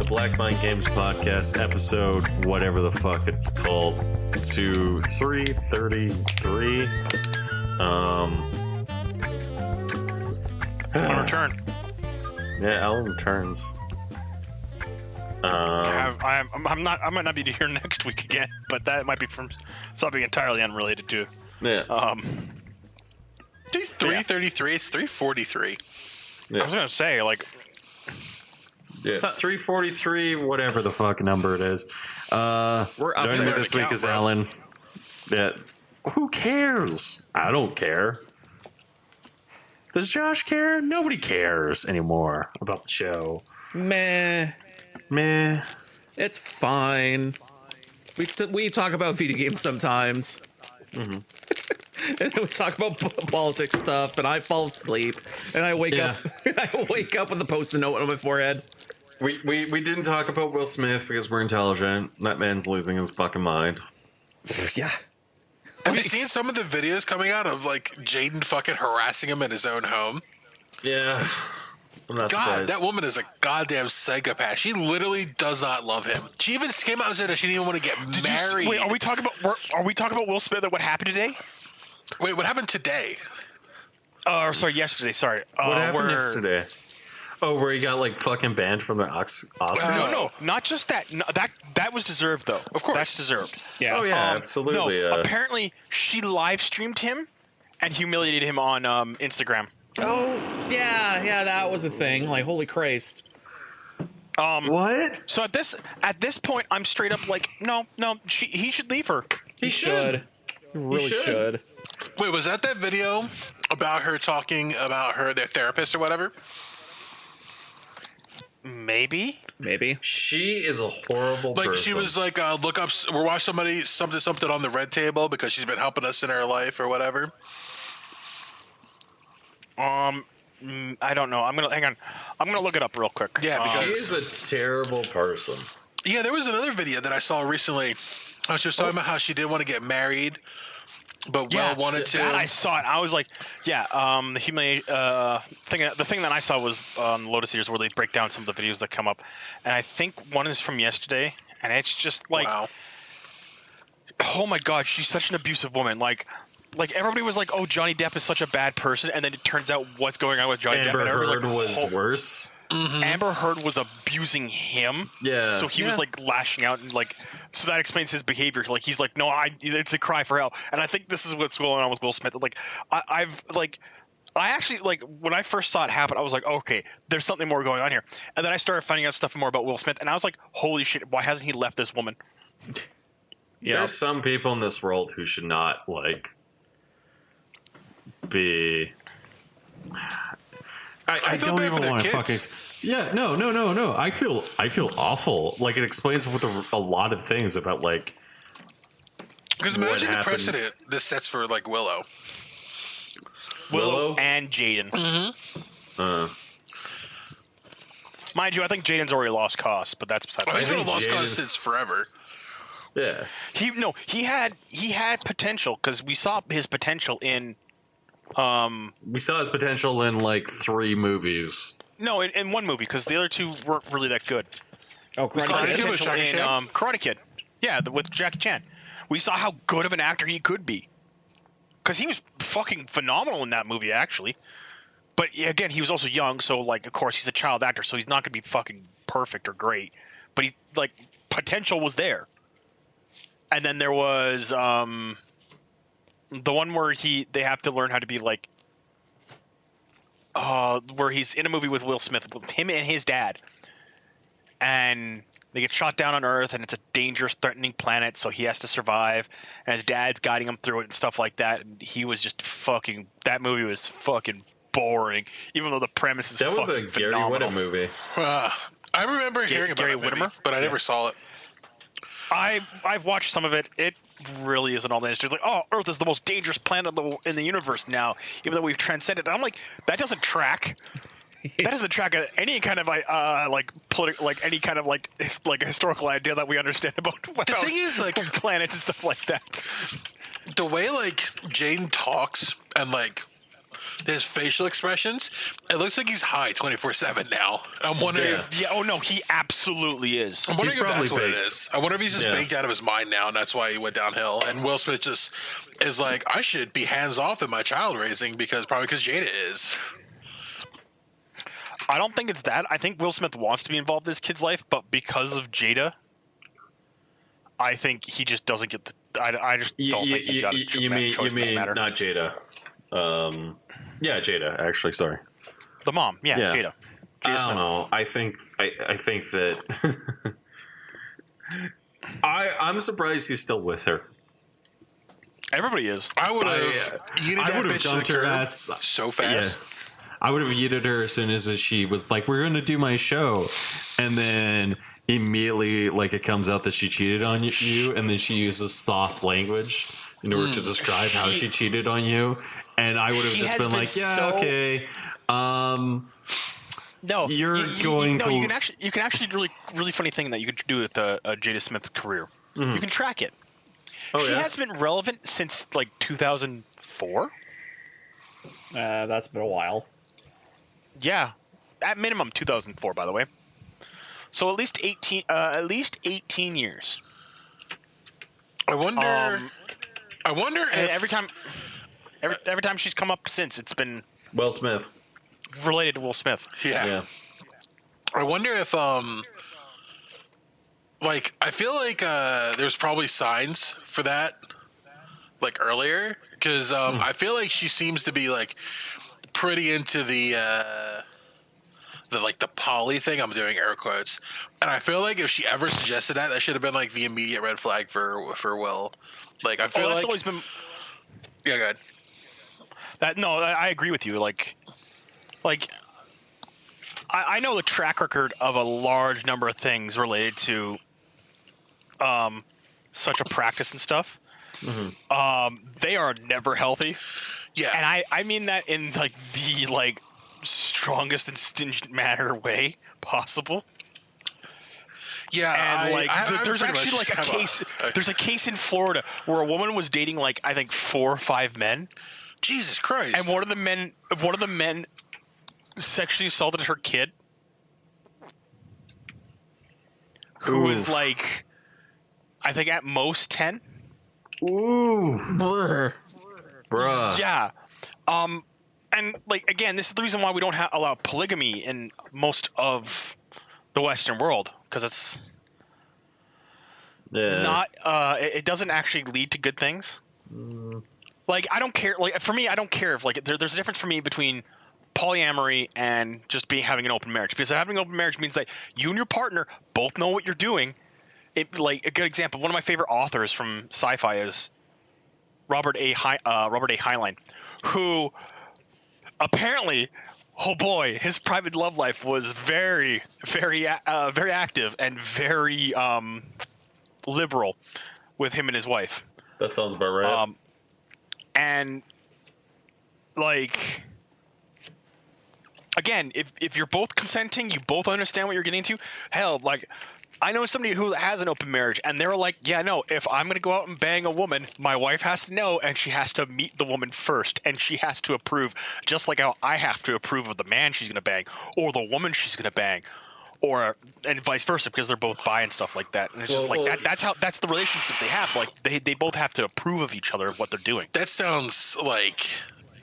the Black Mind Games podcast, episode whatever the fuck it's called, to 333. On return. Yeah, Allan returns. I might not be here next week again, but that might be from something entirely unrelated to. Yeah. 333. It's 343. Yeah. I was gonna say, like, Yeah, 343, whatever the fuck number it is. We're up joining me there this to week count, is bro. Allan. Yeah, who cares? I don't care. Does Josh care? Nobody cares anymore about the show. Meh. It's fine. We talk about video games sometimes. Mm-hmm. And then we talk about politics stuff, and I fall asleep, and I wake up. I wake up with a post-it note on my forehead. We didn't talk about Will Smith because we're intelligent. That man's losing his fucking mind. Yeah. Have you seen some of the videos coming out of like Jaden fucking harassing him in his own home? Yeah. I'm not God, surprised. that woman is a goddamn psychopath. She literally does not love him. She even came out and said that she didn't even want to get married. wait, are we talking about Will Smith and what happened today? Wait, what happened today? Sorry, yesterday. Sorry. What happened yesterday? Oh, where he got like fucking banned from the Oscars? No, not just that. No, that was deserved though. Of course. That's deserved. Yeah. Oh yeah, absolutely. No, apparently she live streamed him and humiliated him on Instagram. Oh, yeah, that was a thing. Like, holy Christ. What? So at this point, I'm straight up like, no, he should leave her. He should. He really should. Wait, was that video about her talking about their therapist or whatever? Maybe. She is a horrible Like person. she was like, look up, we're watching somebody something on the red table because she's been helping us in her life or whatever. I don't know. Hang on. I'm gonna look it up real quick. Yeah, because She is a terrible person. yeah, there was another video that I saw recently. She was talking about how she didn't want to get married, but Will wanted to. That I saw it. I was like, yeah. The humiliation thing. The thing that I saw was Lotus Eaters, where they break down some of the videos that come up, and I think one is from yesterday, and it's just like, wow. oh my god, she's such an abusive woman. Like everybody was like, oh, Johnny Depp is such a bad person, and then it turns out what's going on with Johnny Depp. Amber And everybody's Heard like, was worse. Mm-hmm. Amber Heard was abusing him. Yeah. So he was like lashing out and like, so that explains his behavior. Like he's like, no, it's a cry for help. And I think this is what's going on with Will Smith. Like I actually like when I first saw it happen, I was like, okay, there's something more going on here. And then I started finding out stuff more about Will Smith, and I was like, holy shit, why hasn't he left this woman? Yeah. There's some people in this world who should not like be. I feel don't bad for even their want to kids. fucking. Yeah, no. I feel awful. Like it explains with a lot of things about like. Because what imagine the happened. precedent this sets for like Willow. Willow and Jaden. Mind you, I think Jaden's already lost cause, but that's beside the Oh, he's point. been a lost Jaden- cause since forever. Yeah. He had potential because we saw his potential in We saw his potential in like 3 movies. no in one movie because the other 2 weren't really that good. Oh, We saw Karate his Kid? was potential Jackie in Chan? Karate Kid. Yeah, with Jackie Chan. We saw how good of an actor he could be. Because he was fucking phenomenal in that movie, actually. But again, he was also young, so like, of course, he's a child actor, so he's not gonna be fucking perfect or great. But he like potential was there. And then there was the one where they have to learn how to be like, where he's in a movie with Will Smith, with him and his dad, and they get shot down on Earth, and it's a dangerous, threatening planet, so he has to survive. And his dad's guiding him through it and stuff like that. And he was just fucking. That movie was fucking boring, even though the premise is That was a fucking Gary phenomenal. Whitta movie. I remember hearing about Gary it, maybe, Whittemore? but I never saw it. I've watched some of it. It really isn't all that interesting. It's like, oh, Earth is the most dangerous planet in the universe now, even though we've transcended. And I'm like, that doesn't track. That doesn't track any kind of any kind of like a historical idea that we understand about The thing is, like, planets and stuff like that. the way like Jane talks and like his facial expressions, it looks like he's high 24/7 now. I'm wondering. Yeah. If, Yeah. Oh no, he absolutely is. I'm wondering He's if that's probably what it baked. is. I wonder if he's just Yeah. baked out of his mind now, and that's why he went downhill. And Will Smith just is like, I should be hands off in my child raising because Jada is. I don't think it's that. I think Will Smith wants to be involved in his kid's life, but because of Jada, I think he just doesn't get the. I just don't think he's got a you mean choice in this matter. not Jada? Yeah, Jada. Actually, sorry. The mom, yeah, Yeah. Jada. I Jada don't Smith. know. I think that I'm surprised he's still with her. Everybody is. I would have yeeted that bitch to jumped the her curb ass so fast. Yeah. I would have yeeted her as soon as she was like, "We're going to do my show," and then immediately, like, it comes out that she cheated on you, and then she uses soft language in order to describe how she cheated on you, and I would have She just has been been like, "Yeah, so- okay." No, You're going no, to- you can actually really funny thing that you could do with Jada Smith's career. You can track it. Oh, She yeah? has been relevant since like 2004. That's been a while. Yeah, at minimum 2004, by the way. So at least 18 years. I wonder. I wonder And if every time she's come up since, it's been Will Smith. related to Will Smith. Yeah. I wonder if like I feel like there's probably signs for that like earlier because I feel like she seems to be like pretty into the like the poly thing. I'm doing air quotes, and I feel like if she ever suggested that should have been like the immediate red flag for Will. Like I feel That's like always been yeah, go ahead. that. No, I agree with you. Like I know the track record of a large number of things related to such a practice and stuff. They are never healthy, Yeah, and I mean that in like the like strongest and stingent manner way possible. yeah. And like there's pretty actually much like a have case. There's a case in Florida where a woman was dating like I think 4 or 5 men, Jesus Christ. and one of the men sexually assaulted her kid, who was Oof. like I think at most 10. Ooh, bruh. Yeah. And like again, this is the reason why we don't allow polygamy in most of the Western world, because it's Yeah. not it doesn't actually lead to good things. Like I don't care. Like for me, I don't care if like there's a difference for me between polyamory and just having an open marriage, because having an open marriage means that you and your partner both know what you're doing. It like a good example. One of my favorite authors from sci-fi is Robert A. Heinlein, who apparently, oh boy, his private love life was very, very active and very liberal with him and his wife. That sounds about right. And like again, if you're both consenting, you both understand what you're getting into. Hell, like I know somebody who has an open marriage, and they're like, yeah, no, if I'm going to go out and bang a woman, my wife has to know, and she has to meet the woman first, and she has to approve, just like how I have to approve of the man she's going to bang, or the woman she's going to bang, and vice versa, because they're both bi and stuff like that. And it's just like that. That's the relationship they have. Like they both have to approve of each other of what they're doing. That sounds like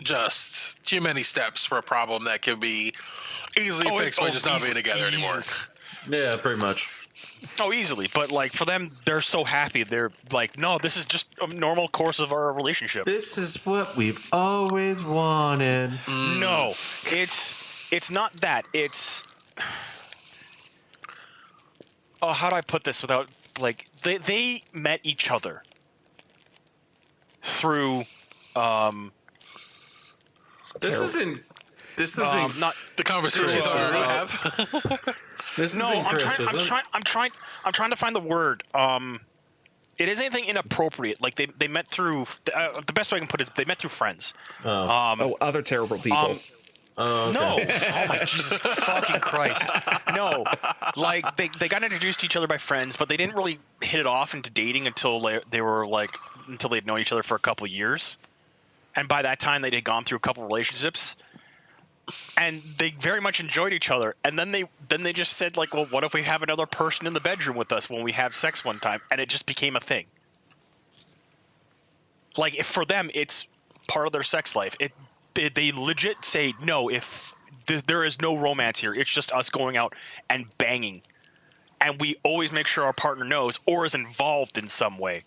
just too many steps for a problem that could be easily fixed by just not being together anymore. Yeah, pretty much. Oh, easily. But like for them, they're so happy. They're like, no, this is just a normal course of our relationship. This is what we've always wanted. No, it's not that. It's how do I put this without like they met each other through This isn't not The conversations Criticism. we have. this no. isn't criticism. I'm trying to find the word. It is anything inappropriate. Like they met through the best way I can put it is they met through friends. Other terrible people. Okay. No. Oh my Jesus fucking Christ. No. Like they got introduced to each other by friends, but they didn't really hit it off into dating until they were like until they'd known each other for a couple of years. and by that time they'd gone through a couple relationships, and they very much enjoyed each other. And then they just said, like, well, what if we have another person in the bedroom with us when we have sex one time? And it just became a thing. Like, if for them, it's part of their sex life. They legit say, no, if there is no romance here, it's just us going out and banging. And we always make sure our partner knows or is involved in some way.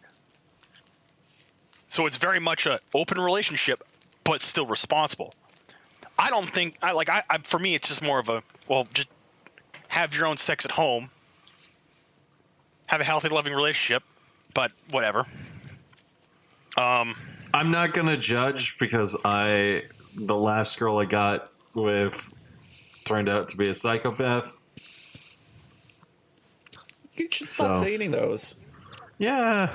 So it's very much an open relationship, but still responsible. I don't think for me, it's just more of a, well, just have your own sex at home, have a healthy, loving relationship, but whatever. I'm not gonna judge because the last girl I got with turned out to be a psychopath. You should stop dating those. Yeah.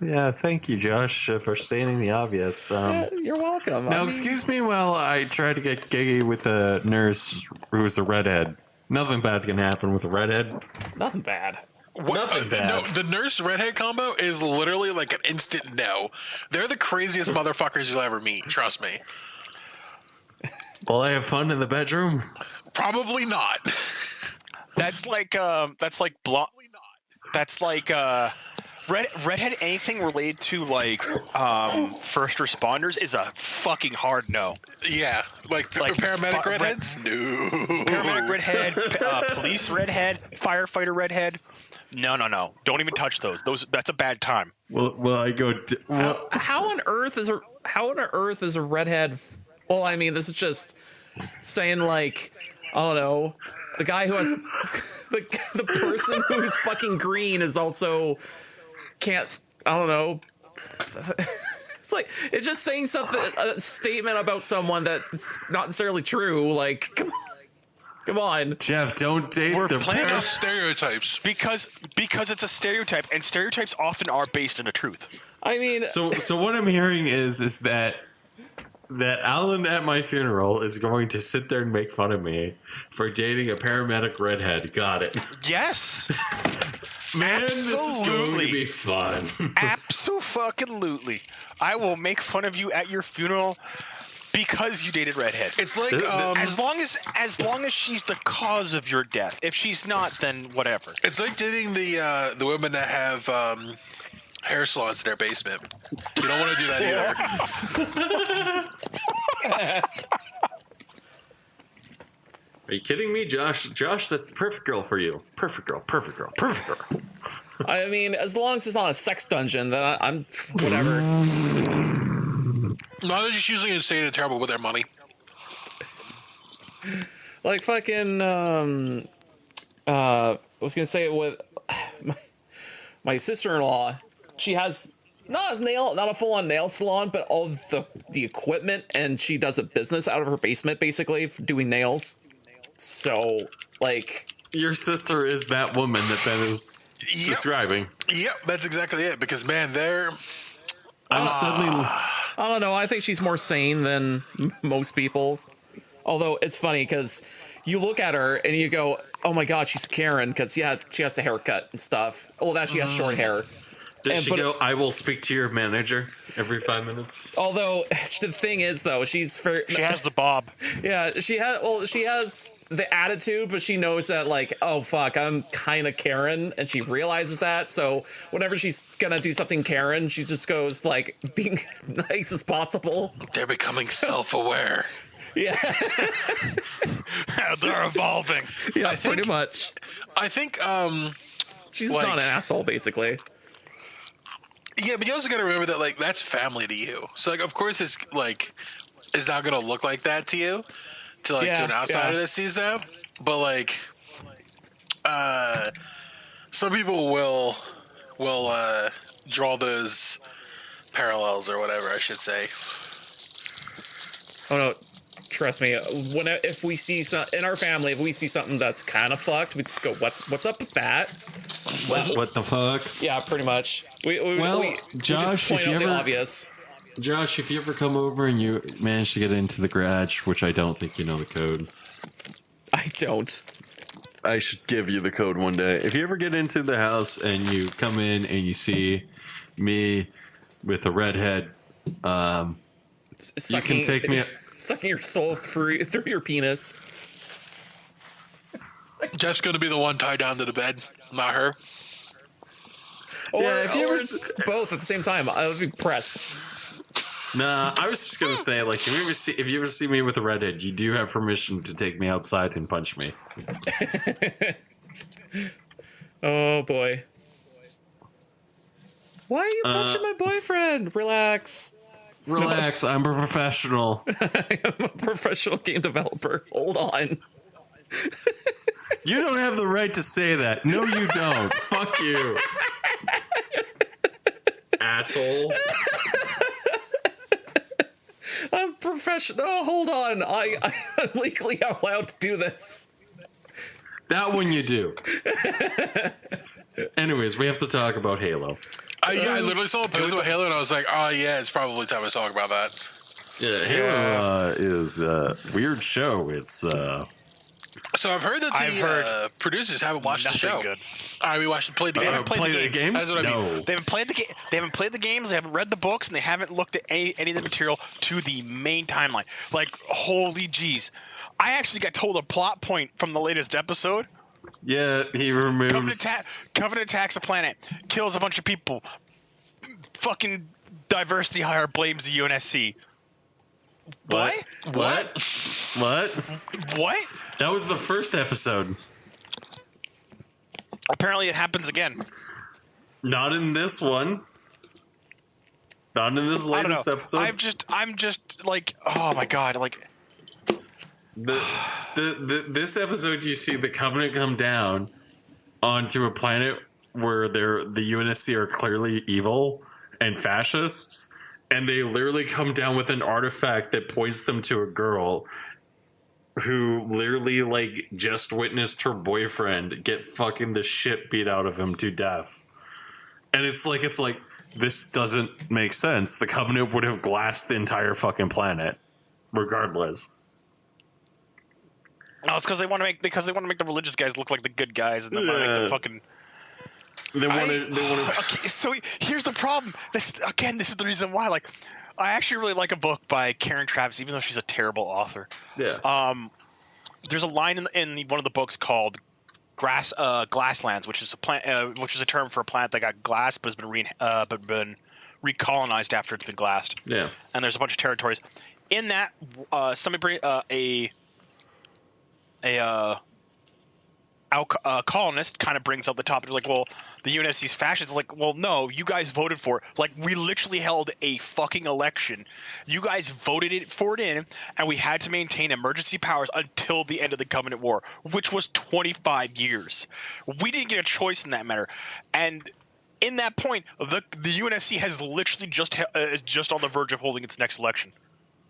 Thank you, Josh, for stating the obvious. Yeah, you're welcome. Now, excuse me while I try to get gay with a nurse who's a redhead. Nothing bad can happen with a redhead. Nothing bad. Nothing bad. No, the nurse redhead combo is literally like an instant no. They're the craziest motherfuckers you'll ever meet. Trust me. Will I have fun in the bedroom? Probably not. That's like redhead. Anything related to like first responders is a fucking hard no. Yeah, like paramedic redheads. No. Paramedic redhead, police redhead, firefighter redhead. No. Don't even touch those. That's a bad time. Will I go? How on earth is a redhead? Well, I mean, this is just saying, like, I don't know, the guy who has the person who's fucking green is also can't. I don't know. It's like it's just saying something, a statement about someone that's not necessarily true. Like, come on, Jeff, don't date We're the playing They're stereotypes. because it's a stereotype, and stereotypes often are based in the truth. I mean, So what I'm hearing is that Allan at my funeral is going to sit there and make fun of me for dating a paramedic redhead. Got it. Yes. Man, this is going to Absolutely. be fun. Absolutely. I will make fun of you at your funeral because you dated redhead. It's like as long as she's the cause of your death. If she's not, then whatever. it's like dating the women that have hair salons in their basement. You don't want to do that either. Are you kidding me, Josh? Josh, that's the perfect girl for you. Perfect girl. I mean, as long as it's not a sex dungeon, then I'm whatever. No, they're just usually insane and terrible with their money. Like fucking I was gonna say it with my sister-in-law. She has not a full-on nail salon, but all the equipment, and she does a business out of her basement, basically doing nails. So, like, Your sister is that woman that Ben is describing. Yep, that's exactly it. Because man, they're I'm suddenly. I don't know. I think she's more sane than most people. Although it's funny because you look at her and you go, "Oh my God, she's Karen," because yeah, she has the haircut and stuff. Well, that she has short hair. Does she go, I will speak to your manager every 5 minutes? Although the thing is, though, She has the bob. yeah, she has the attitude, but she knows that, like, oh fuck, I'm kind of Karen, and she realizes that. So whenever she's gonna do something Karen, she just goes like being nice as possible. they're becoming self-aware. Yeah, They're evolving. yeah, pretty much. I think She's like- not an asshole, basically. yeah, but you also got to remember that like that's family to you. So like of course it's like it's not going to look like that to you to Yeah, an outsider yeah. that sees that. But like some people will draw those parallels or whatever I should say. Oh no, trust me. If we see in our family, if we see something that's kind of fucked, we just go, "What's up with that?" What the fuck? Yeah, pretty much. We Josh, just point if you out the ever- obvious. Josh, if you ever come over and you manage to get into the garage, which I don't think you know the code. I don't. I should give you the code one day. If you ever get into the house and you come in and you see me with a redhead You can take me. Sucking your soul through your penis. Jeff's going to be the one tied down to the bed, not her. Or, Yeah, if you ever both at the same time, I would be pressed. Nah, I was just gonna say, like, if you ever see me with a redhead, you do have permission to take me outside and punch me. Oh boy. Why are you punching my boyfriend? Relax. Relax, I'm a professional. I am a professional game developer. Hold on. You don't have the right to say that. No, you don't. Fuck you. Asshole. I'm professional. Oh, hold on. I'm legally allowed to do this. That one you do. Anyways, we have to talk about Halo. I literally saw a post about Halo, and I was like, oh, yeah, it's probably time to talk about that. Yeah, Halo is a weird show. It's So I've heard that the producers haven't watched the show. Good. We played the game. played the games. That's what I mean. No. They haven't played the game. They haven't played the games. They haven't read the books, and they haven't looked at any of the material to the main timeline. Like, holy jeez! I actually got told a plot point from the latest episode. Yeah, he removes. Covenant attacks a planet, kills a bunch of people. Fucking diversity hire blames the UNSC. What? What? What? That was the first episode. Apparently, it happens again. Not in this one. Not in this I don't latest know. episode. I'm just like, oh my god, like. This episode, you see the Covenant come down onto a planet where the UNSC are clearly evil and fascists, and they literally come down with an artifact that points them to a girl who literally, like, just witnessed her boyfriend get fucking the shit beat out of him to death. And it's like this doesn't make sense. The Covenant would have glassed the entire fucking planet regardless. No, it's because they want to make the religious guys look like the good guys, and they want to make them fucking. They want to. Okay, so here's the problem. This is the reason why. Like, I actually really like a book by Karen Travis, even though she's a terrible author. Yeah. There's a line in one of the books called Glasslands, which is a plant, which is a term for a planet that got glassed but has been recolonized after it's been glassed. Yeah. And there's a bunch of territories. In that, somebody bring a colonist kind of brings up the topic. Like, well, the UNSC's fascists. Like, well, no, you guys voted for it. Like, we literally held a fucking election. You guys voted for it in, and we had to maintain emergency powers until the end of the Covenant War, which was 25 years. We didn't get a choice in that matter. And in that point, the UNSC has literally is just on the verge of holding its next election.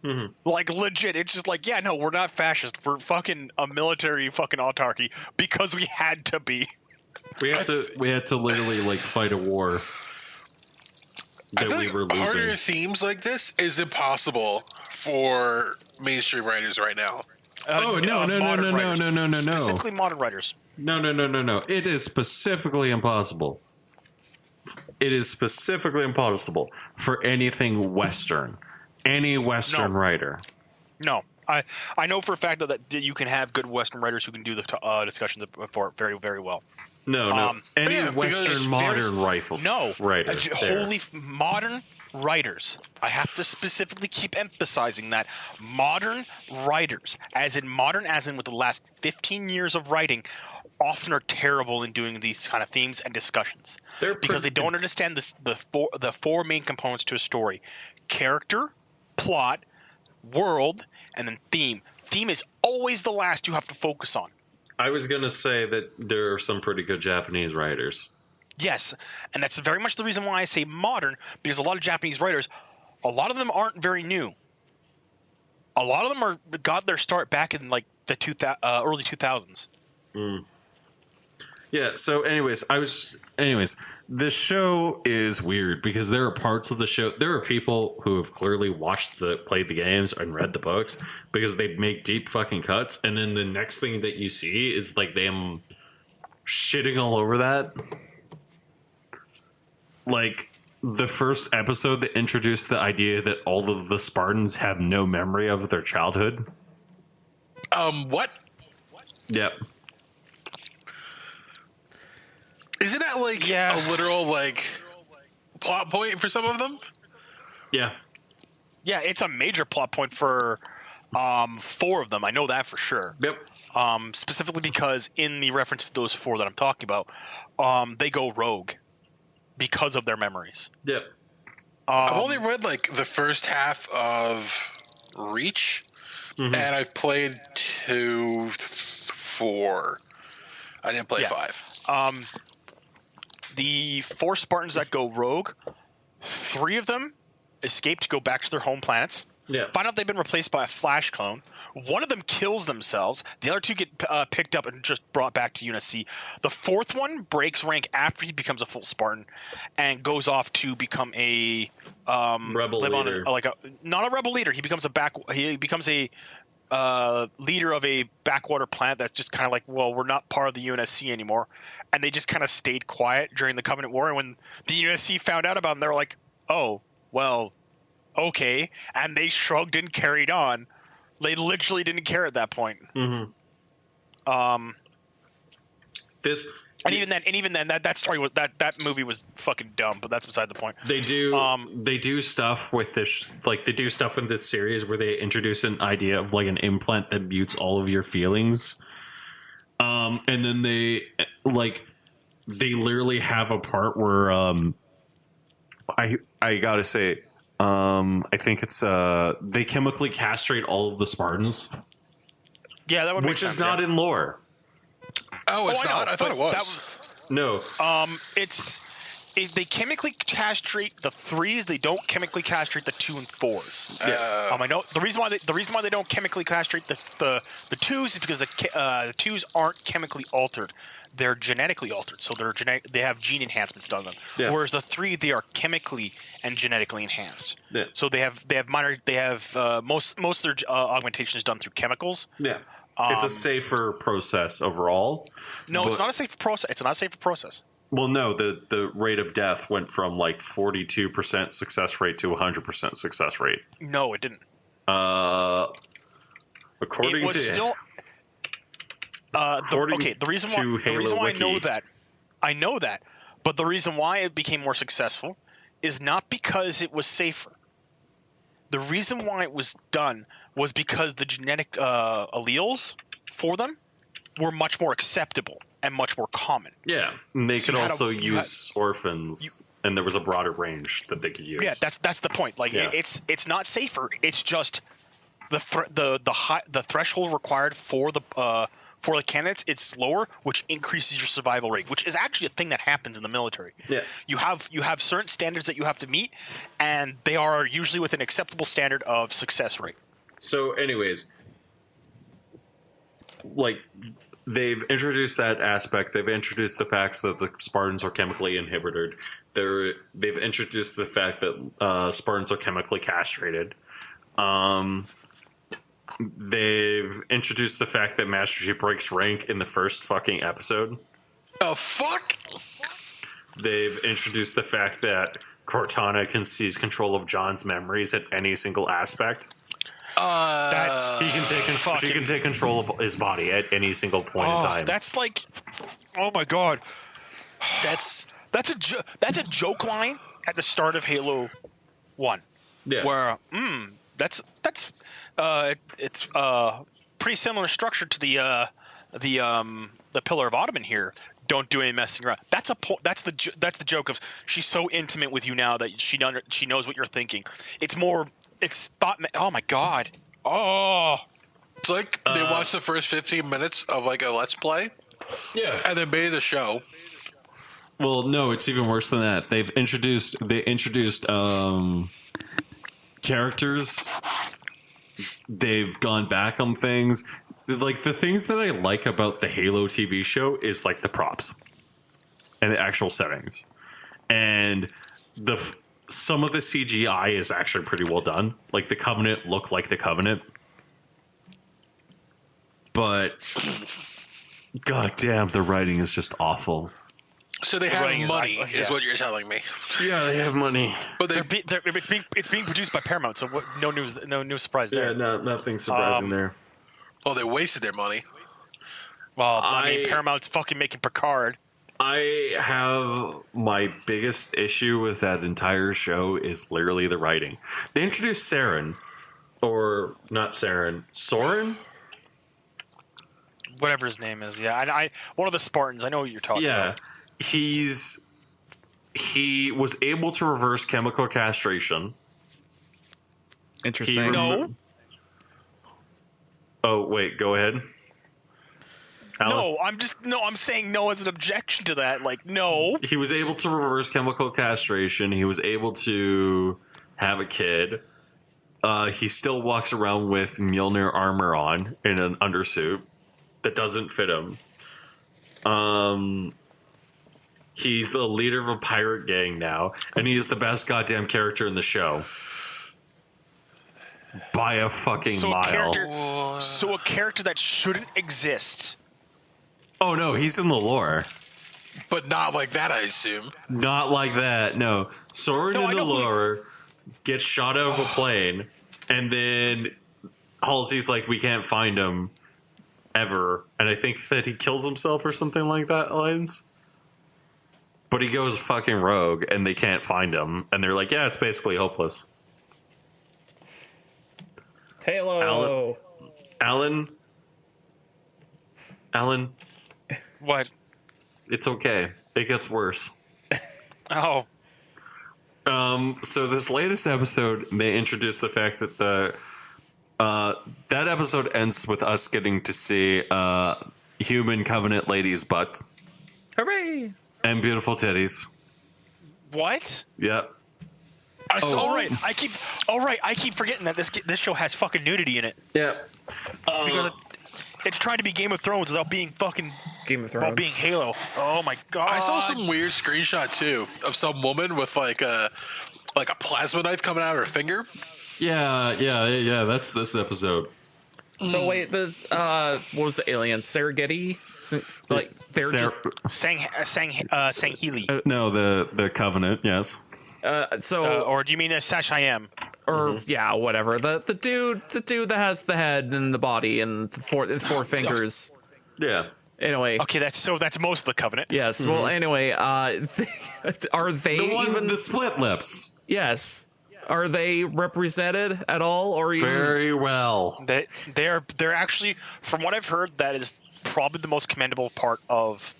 Mm-hmm. Like, legit, it's just like, yeah, no, we're not fascist. We're fucking a military fucking autarky because we had to be. We had to literally, like, fight a war that we were losing. Harder themes like this is impossible for mainstream writers right now. No. Specifically modern writers. No. It is specifically impossible. It is specifically impossible for anything Western. Any Western writer. No. I know for a fact that you can have good Western writers who can do the discussions for it very, very well. No. Any Western modern writer. Holy modern writers. I have to specifically keep emphasizing that. Modern writers, as in with the last 15 years of writing, often are terrible in doing these kind of themes and discussions. Because they don't understand the four main components to a story. Character, plot, world, and then theme. Theme is always the last you have to focus on. I was going to say that there are some pretty good Japanese writers. Yes, and that's very much the reason why I say modern, because a lot of Japanese writers, a lot of them aren't very new. A lot of them got their start back in like the early 2000s. Mm. Yeah, so anyways, this show is weird because there are parts of the show, there are people who have clearly played the games and read the books because they make deep fucking cuts, and then the next thing that you see is like them shitting all over that. Like, the first episode that introduced the idea that all of the Spartans have no memory of their childhood. What? Yep. Isn't that like a literal like plot point for some of them? Yeah. Yeah, it's a major plot point for 4 of them. I know that for sure. Yep. Specifically because in the reference to those 4 that I'm talking about, they go rogue because of their memories. Yep. I've only read like the first half of Reach, and I've played 2, 4. I didn't play 5. The 4 Spartans that go rogue, 3 of them escape to go back to their home planets. Yeah. Find out they've been replaced by a flash clone. One of them kills themselves. The other 2 get picked up and just brought back to UNSC. The 4th one breaks rank after he becomes a full Spartan and goes off to become a rebel leader. Not a rebel leader. He becomes a leader of a backwater planet that's just kind of like, well, we're not part of the UNSC anymore. And they just kind of stayed quiet during the Covenant War. And when the UNSC found out about them, they were like, oh, well, okay. And they shrugged and carried on. They literally didn't care at that point. Mm-hmm. Even then, that story was that movie was fucking dumb. But that's beside the point. They do stuff with this, like they do stuff in this series where they introduce an idea of like an implant that mutes all of your feelings. And then they literally have a part where I gotta say, I think it's they chemically castrate all of the Spartans. Yeah, that would make which sense, is not in lore. Oh, it's not. I thought it was. No. They chemically castrate the 3s. They don't chemically castrate the 2 and 4s. Yeah. I know the reason why they don't chemically castrate the 2s is because the 2s aren't chemically altered. They're genetically altered, so they have gene enhancements done on them. Yeah. Whereas the 3, they are chemically and genetically enhanced. Yeah. So most of their augmentation is done through chemicals. Yeah. It's a safer process overall. No, it's not a safer process. It's not a safer process. Well, no, the rate of death went from like 42% success rate to 100% success rate. No, it didn't. According it was to still. The reason why I know that, but the reason why it became more successful is not because it was safer. The reason why it was done was because the genetic alleles for them were much more acceptable and much more common. Yeah, and they could also use orphans, and there was a broader range that they could use. Yeah, that's the point. Like it's not safer. It's just the threshold required for the candidates, it's lower, which increases your survival rate, which is actually a thing that happens in the military. Yeah. You have certain standards that you have to meet, and they are usually with an acceptable standard of success rate. So, anyways, like they've introduced that aspect. They've introduced the facts that the Spartans are chemically inhibited. They've introduced the fact that Spartans are chemically castrated. They've introduced the fact that Master Chief breaks rank in the first fucking episode. Oh, fuck! They've introduced the fact that Cortana can seize control of John's memories at any single aspect. She can take control of his body at any single point in time. That's like, oh my god, That's that's a joke line at the start of Halo 1. Yeah. Where it's pretty similar structure to the Pillar of Ottoman here. Don't do any messing around. That's the joke of she's so intimate with you now that she knows what you're thinking. It's thought. Oh my god. Oh. It's like they watched the first 15 minutes of like a Let's Play. Yeah. And then made a show. Well, no, it's even worse than that. They introduced characters. They've gone back on things. Like the things that I like about the Halo TV show is like the props and the actual settings, and some of the CGI is actually pretty well done. Like the Covenant look like the Covenant, but god damn, the writing is just awful. So they have writing is money, like- is yeah. what you're telling me. Yeah, they have money. But they It's being produced by Paramount, so no news surprise there. Yeah, no, nothing surprising there. they wasted their money. Well, I mean, I- Paramount's fucking making Picard. I have my biggest issue with that entire show is literally the writing. They introduced Saren, or not Saren, Soren. Whatever his name is, yeah. I one of the Spartans. I know what you're talking Yeah, about. he was able to reverse chemical castration. Interesting. He No, Oh wait, go ahead. Alan? no. I'm saying no as an objection to that. Like, no. He was able to reverse chemical castration. He was able to have a kid. He still walks around with Mjolnir armor on in an undersuit that doesn't fit him. He's the leader of a pirate gang now, and he's the best goddamn character in the show. By a fucking So mile. a character that shouldn't exist. Oh no, he's in the lore. But not like that, I assume. Not like that. No. Soren No, in I the know who- lore gets shot out of a plane, and then Halsey's like, we can't find him ever. And I think that he kills himself or something like that lines. But he goes fucking rogue, and they can't find him. And they're like, yeah, it's basically hopeless. Halo. Allan, What? it's okay. It gets worse. Oh, So this latest episode, they introduced the fact that that episode ends with us getting to see human Covenant ladies' butts Hooray! and beautiful titties. what? Yep. I saw All right, I keep forgetting that this show has fucking nudity in it Yep. because it's trying to be Game of Thrones without being fucking Game of while Thrones. being Halo. Oh my god! I saw some weird screenshot too of some woman with like a plasma knife coming out of her finger. Yeah. That's this episode. So wait, the what was the alien? Serengeti? Like they're just Sangheli. No, the Covenant. Yes. Or do you mean Sashayam? or yeah, whatever. The dude that has the head and the body and four fingers. Yeah. Anyway, Okay, that's most of the Covenant. yes. Well, anyway, are they The one even? with the split lips. Yes. Are they represented at all, or even? Very well. They're actually, from what I've heard, that is probably the most commendable part of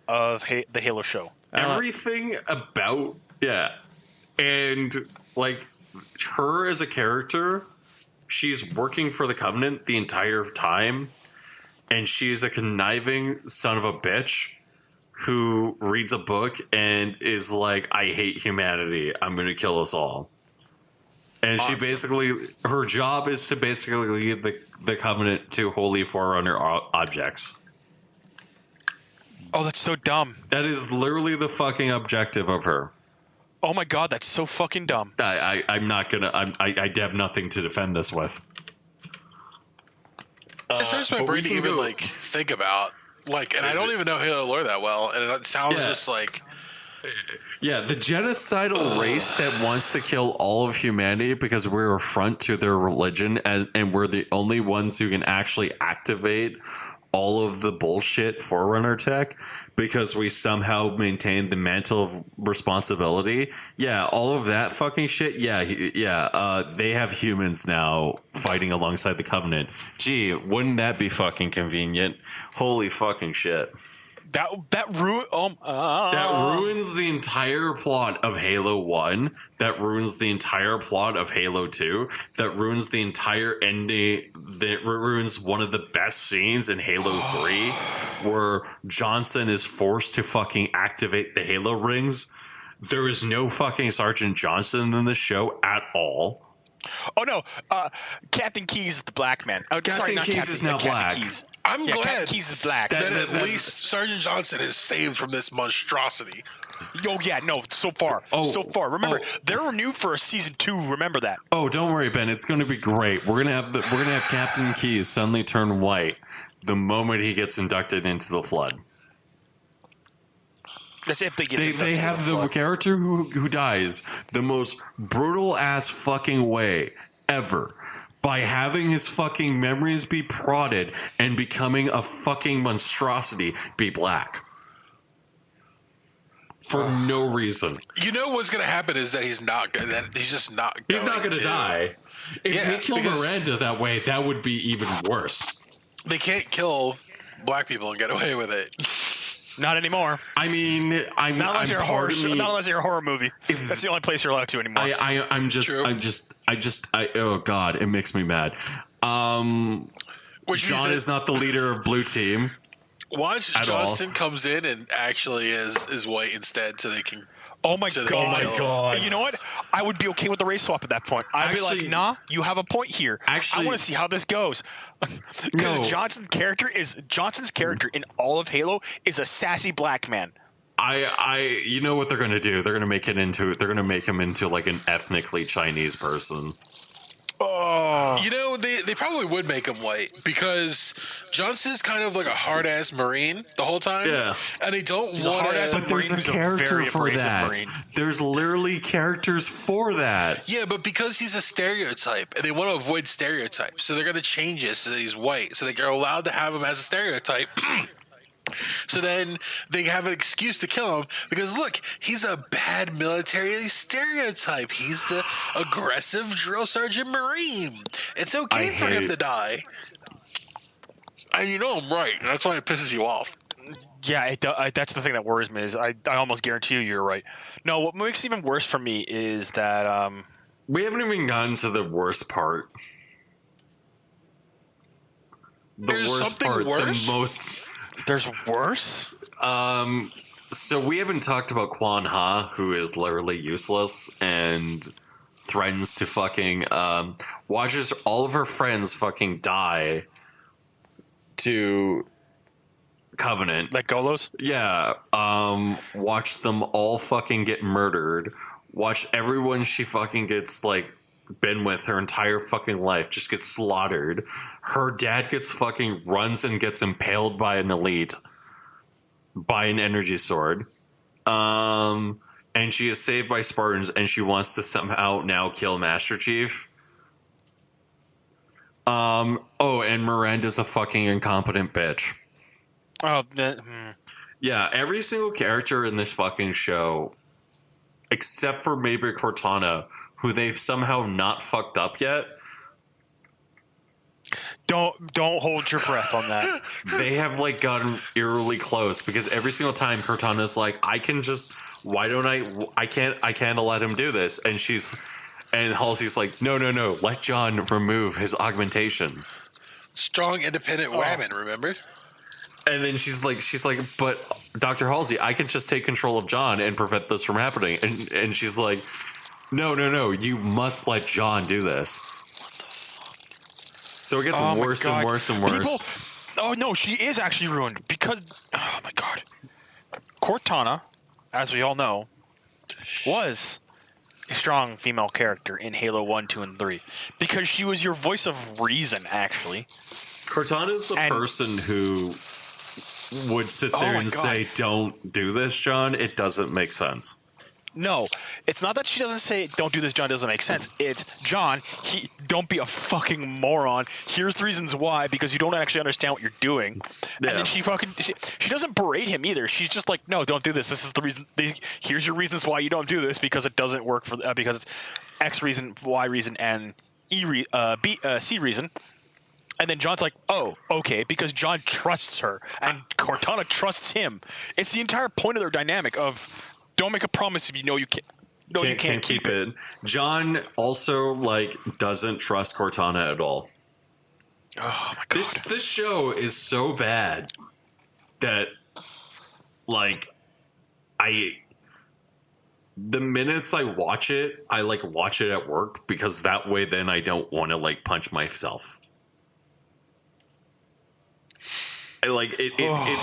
the Halo show. Everything about and like her as a character, she's working for the Covenant the entire time, and she's a conniving son of a bitch who reads a book and is like, I hate humanity, I'm gonna kill us all. And Awesome. she basically, her job is to basically lead the Covenant to holy forerunner objects. Oh, that's so dumb. That is literally the fucking objective of her. Oh my god, that's so fucking dumb. I'm not gonna. I have nothing to defend this with. It starts my but brain we to can even go- like think about and I don't even know Halo lore that well, and it sounds Yeah. just like Yeah, the genocidal race that wants to kill all of humanity because we're a front to their religion, and we're the only ones who can actually activate all of the bullshit Forerunner tech because we somehow maintain the mantle of responsibility. Yeah, all of that fucking shit. Yeah. They have humans now fighting alongside the Covenant. Gee, wouldn't that be fucking convenient? Holy fucking shit. That Ruins the entire plot of Halo 1. That ruins the entire plot of Halo 2. That ruins the entire ending. That ruins one of the best scenes in Halo 3 where Johnson is forced to fucking activate the Halo rings. There is no fucking Sergeant Johnson in the show at all. Oh no, Captain Keyes is the black man. Captain Keyes is now Captain black. Keyes. I'm Yeah, Captain glad Keyes is black. that at least Sergeant Johnson is saved from this monstrosity. Oh yeah, no, so far. Remember, they're renewed for a season 2. Remember that. Oh, don't worry, Ben. It's going to be great. We're gonna have Captain Keyes suddenly turn white the moment he gets inducted into the Flood. That's if they get They have the character who dies the most brutal ass fucking way ever by having his fucking memories be prodded and becoming a fucking monstrosity be black. For no reason. You know what's going to happen is that he's just not going He's not going to die. If they kill because Miranda that way, that would be even worse. they can't kill black people and get away with it. Not anymore. I mean, Not unless you're a horror. Not unless you're a horror movie. That's the only place you're allowed to anymore. Oh god, it makes me mad. Which John is not the leader of Blue Team. Once Johnson comes in and actually is white instead, so they can. Oh my So they god! can kill him. You know what? I would be okay with the race swap at that point. I'd be like, nah, you have a point here. I want to see how this goes. Because Johnson's character in all of Halo is a sassy black man. You know what they're gonna do? They're gonna make him into like an ethnically Chinese person. Oh, You know, they probably would make him white because Johnson's kind of like a hard ass Marine the whole time. Yeah. And they don't a want hard-ass to. But there's a Marine who's a character very for abrasive that. Marine. There's literally characters for that. Yeah, but because he's a stereotype and they want to avoid stereotypes, so they're going to change it so that he's white. So they're allowed to have him as a stereotype. So then they have an excuse to kill him because look, he's a bad military stereotype. He's the aggressive drill sergeant Marine. It's okay for him to die. And you know I'm right. That's why it pisses you off. yeah. That's the thing that worries me. Is I almost guarantee you're right. No, what makes it even worse for me is that We haven't even gotten to the worst part. There's something worse? The most. there's worse. So we haven't talked about Quan Ha, who is literally useless and threatens to fucking watches all of her friends fucking die to Covenant. Like Golos. Yeah. Watch them all fucking get murdered. Watch everyone she fucking gets like been with her entire fucking life just gets slaughtered. Her dad gets fucking runs and gets impaled by an elite by an energy sword. And she is saved by Spartans and she wants to somehow now kill Master Chief. Oh, and Miranda's a fucking incompetent bitch. Oh, Yeah, every single character in this fucking show, except for maybe Cortana, who they've somehow not fucked up yet. don't hold your breath on that. They have like gotten eerily close because every single time Cortana's like, I can't let him do this, and Halsey's like, no, let John remove his augmentation. Strong, independent women, remember? And then she's like, but Dr. Halsey, I can just take control of John and prevent this from happening. And she's like, no, you must let John do this. So it gets worse and worse and worse. Oh no, she is actually ruined because, oh my god, Cortana, as we all know, was a strong female character in Halo 1, 2, and 3 because she was your voice of reason, actually. Cortana's the person who would sit there and say, don't do this, John. It doesn't make sense. No, it's not that she doesn't say, don't do this, John, doesn't make sense. It's, John, don't be a fucking moron. Here's the reasons why, because you don't actually understand what you're doing. Yeah. And then she doesn't berate him either. She's just like, no, don't do this. This is the reason. Here's your reasons why you don't do this, because it doesn't work because it's X reason, Y reason, and C reason. And then John's like, oh, okay, because John trusts her, and Cortana trusts him. It's the entire point of their dynamic of, don't make a promise if you know you can't. No, you can't keep it. John also doesn't trust Cortana at all. Oh my god! This show is so bad that the minutes I watch it, I watch it at work because that way then I don't want to punch myself. It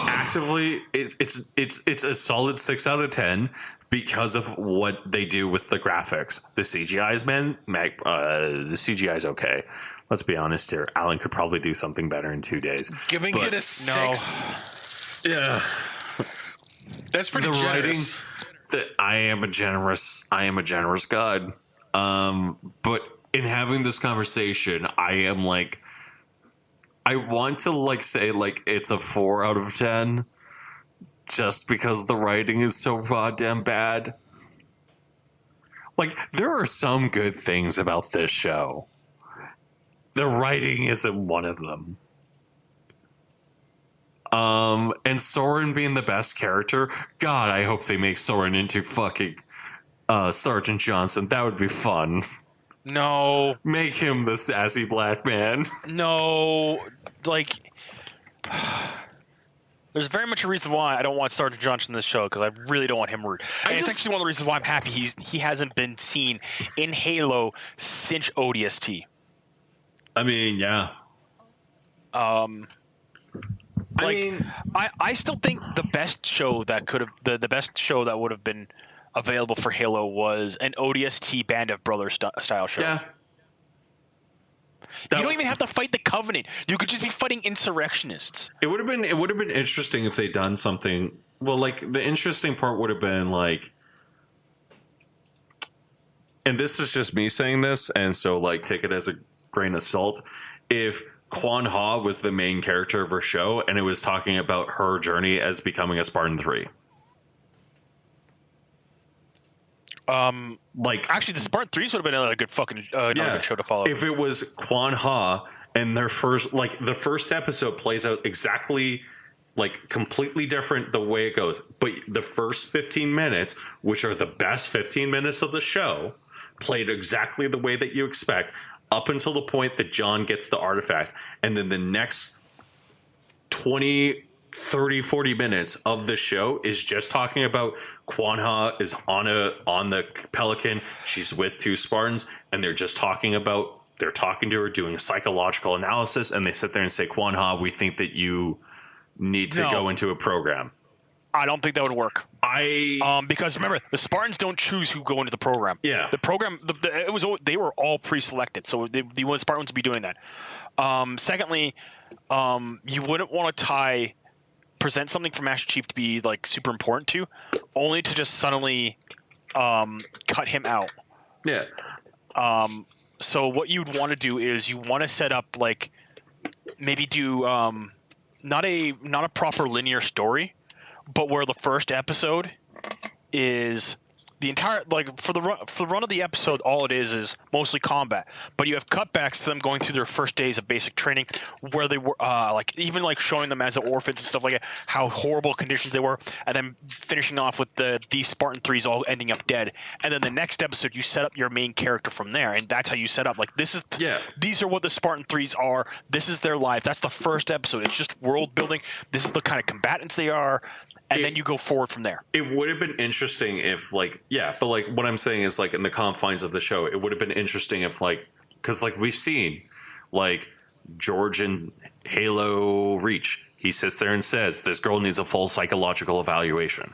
actively it's a solid 6 out of 10 because of what they do with the graphics. The CGI is the CGI is okay. Let's be honest here. Allan could probably do something better in 2 days. Giving it a 6. Yeah. That's pretty the generous. writing. I am a generous God. But in having this conversation, I am like, I want to like say like it's a 4 out of 10, just because the writing is so goddamn bad. Like, there are some good things about this show. The writing isn't one of them. And Soren being the best character, God, I hope they make Soren into fucking Sergeant Johnson. That would be fun. No, Make him the sassy black man. no, like. There's very much a reason why I don't want Sergeant Johnson in this show, because I really don't want him rude. And it's actually one of the reasons why I'm happy he hasn't been seen in Halo since ODST. I mean, yeah. I still think the best show that could have the best show that would have been available for Halo was an ODST Band of Brothers style show. Yeah. You don't even have to fight the Covenant. You could just be fighting insurrectionists. It would have been interesting if they'd done something. Well, like, the interesting part would have been like, and this is just me saying this, and so like take it as a grain of salt. If Quan Ha was the main character of her show, and it was talking about her journey as becoming a Spartan 3. Like, Actually, the Spartan 3s would have been another good fucking another good show to follow. if it was Quan Ha and their first, like, the first episode plays out exactly, like, completely different the way it goes, but the first 15 minutes, which are the best 15 minutes of the show, played exactly the way that you expect up until the point that John gets the artifact, and then the next 20, 30, 40 minutes of the show is just talking about Quan Ha is on the Pelican. She's with 2 Spartans, and they're talking to her, doing a psychological analysis, and they sit there and say, Quan Ha, we think that you need to go into a program. I don't think that would work. Because remember, the Spartans don't choose who go into the program. Yeah. The program, they were all pre-selected, so the Spartans would be doing that. Secondly, you wouldn't want to present something for Master Chief to be like super important to, only to just suddenly cut him out. Yeah. So what you'd want to do is you want to set up like maybe do not a proper linear story, but where the first episode is the entire, like, for the run of the episode, all it is mostly combat, but you have cutbacks to them going through their first days of basic training, where they were like even like showing them as orphans and stuff like that, how horrible conditions they were, and then finishing off with these Spartan 3s all ending up dead. And then the next episode you set up your main character from there, and that's how you set up, like, these are what the Spartan 3s are, this is their life. That's the first episode. It's just world building. This is the kind of combatants they are, and then you go forward from there. It would have been interesting if, like, yeah, but like what I'm saying is, like, in the confines of the show, it would have been interesting if, like, because like we've seen, like, George in Halo Reach, he sits there and says this girl needs a full psychological evaluation.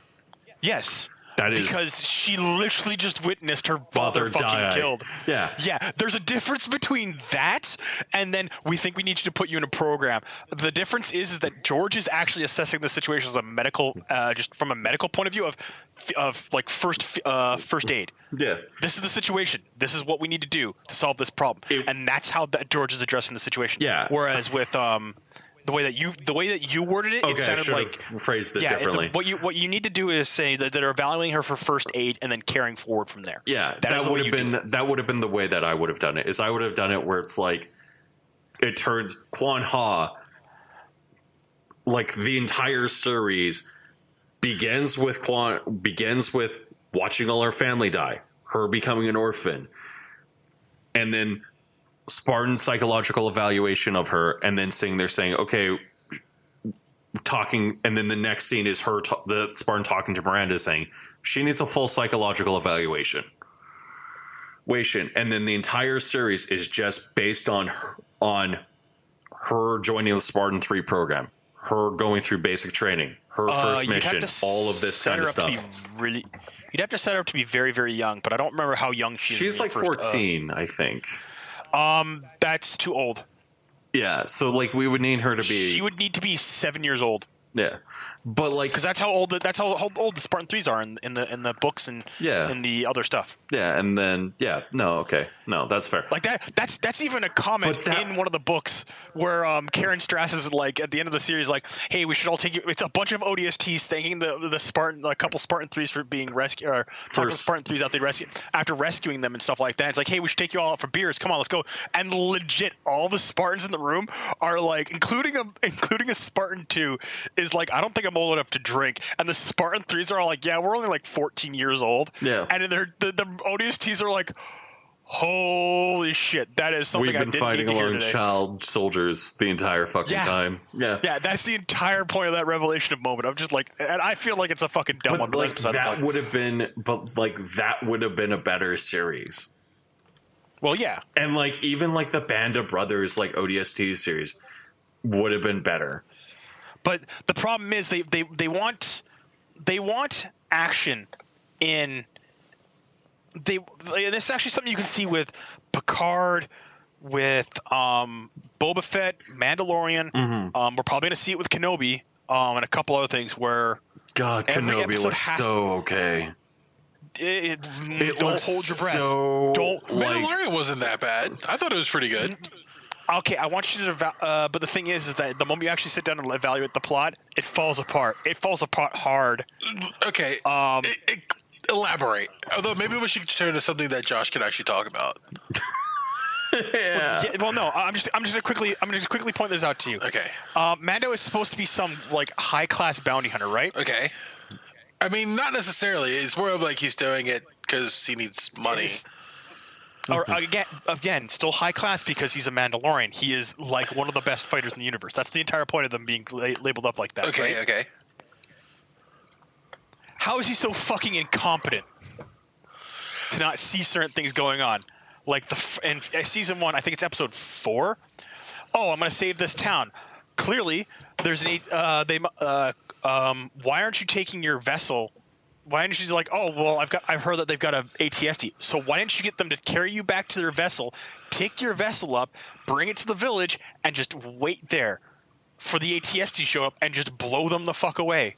Yes. That is because she literally just witnessed her father fucking die. killed. Yeah. Yeah. There's a difference between that and then we think we need you to put you in a program. The difference is that George is actually assessing the situation as a medical, just from a medical point of view of like first aid. Yeah. This is the situation. This is what we need to do to solve this problem. And that's how George is addressing the situation. Yeah. Whereas with the way that you worded it, Okay, it sounded I like phrased it differently. What you need to do is say that they're evaluating her for first aid and then carrying forward from there. Yeah, that would have been the way that I would have done it. Is I would have done it where it's like it turns Quan Ha, like, the entire series begins with watching all her family die, her becoming an orphan, and then Spartan psychological evaluation of her, and then saying, okay, talking, and then the next scene is the Spartan talking to Miranda saying she needs a full psychological evaluation. And then the entire series is just based on her joining the Spartan 3 program, her going through basic training, her first mission, all of this kind of stuff. You'd have to set her up to be very, very young, but I don't remember how young she is. She's like 14, I think. That's too old. Yeah, so like we would need her to be. She would need to be 7 years old. Yeah, but like, because that's how old the Spartan 3s are in the books and in the other stuff. Yeah, and then okay, no, that's fair. Like that's even a comment in one of the books where Karen Strass is like at the end of the series like, hey, we should all take you. It's a bunch of ODSTs thanking the Spartan, a couple Spartan 3s for being rescued, or talking Spartan 3s out they rescue after rescuing them and stuff like that. It's like, hey, we should take you all out for beers. Come on, let's go. And legit, all the Spartans in the room are like, including a Spartan 2 is like, I don't think I'm old enough to drink. And the Spartan 3s are all like, yeah, we're only like 14 years old. Yeah. And the ODSTs are like, holy shit, that is something we've been fighting along child soldiers the entire fucking time. Yeah, that's the entire point of that revelation of moment. I'm just like, and I feel like it's a fucking dumb one. Like, that would have been a better series. Well, yeah, and like even like the Band of Brothers like ODST series would have been better. But the problem is they want action in. This is actually something you can see with Picard, with Boba Fett, Mandalorian. Mm-hmm. We're probably going to see it with Kenobi and a couple other things where Kenobi looks so okay. Don't hold your breath. Mandalorian wasn't that bad. I thought it was pretty good. Okay, I want you to but the thing is that the moment you actually sit down and evaluate the plot, it falls apart. It falls apart hard. Okay. Elaborate. Although maybe we should turn to something that Josh can actually talk about. Well, no. I'm just gonna quickly point this out to you. Okay. Mando is supposed to be some like high class bounty hunter, right? Okay. I mean, not necessarily. It's more of like he's doing it because he needs money. Or again, still high class because he's a Mandalorian. He is like one of the best fighters in the universe. That's the entire point of them being labeled up like that. Okay. Right? Okay. How is he so fucking incompetent to not see certain things going on? Like in season 1, I think it's episode 4. Oh, I'm gonna save this town. Clearly, there's why aren't you taking your vessel? Why aren't you like, oh well, I've heard that they've got a ATST. So why didn't you get them to carry you back to their vessel, take your vessel up, bring it to the village, and just wait there for the ATST to show up and just blow them the fuck away?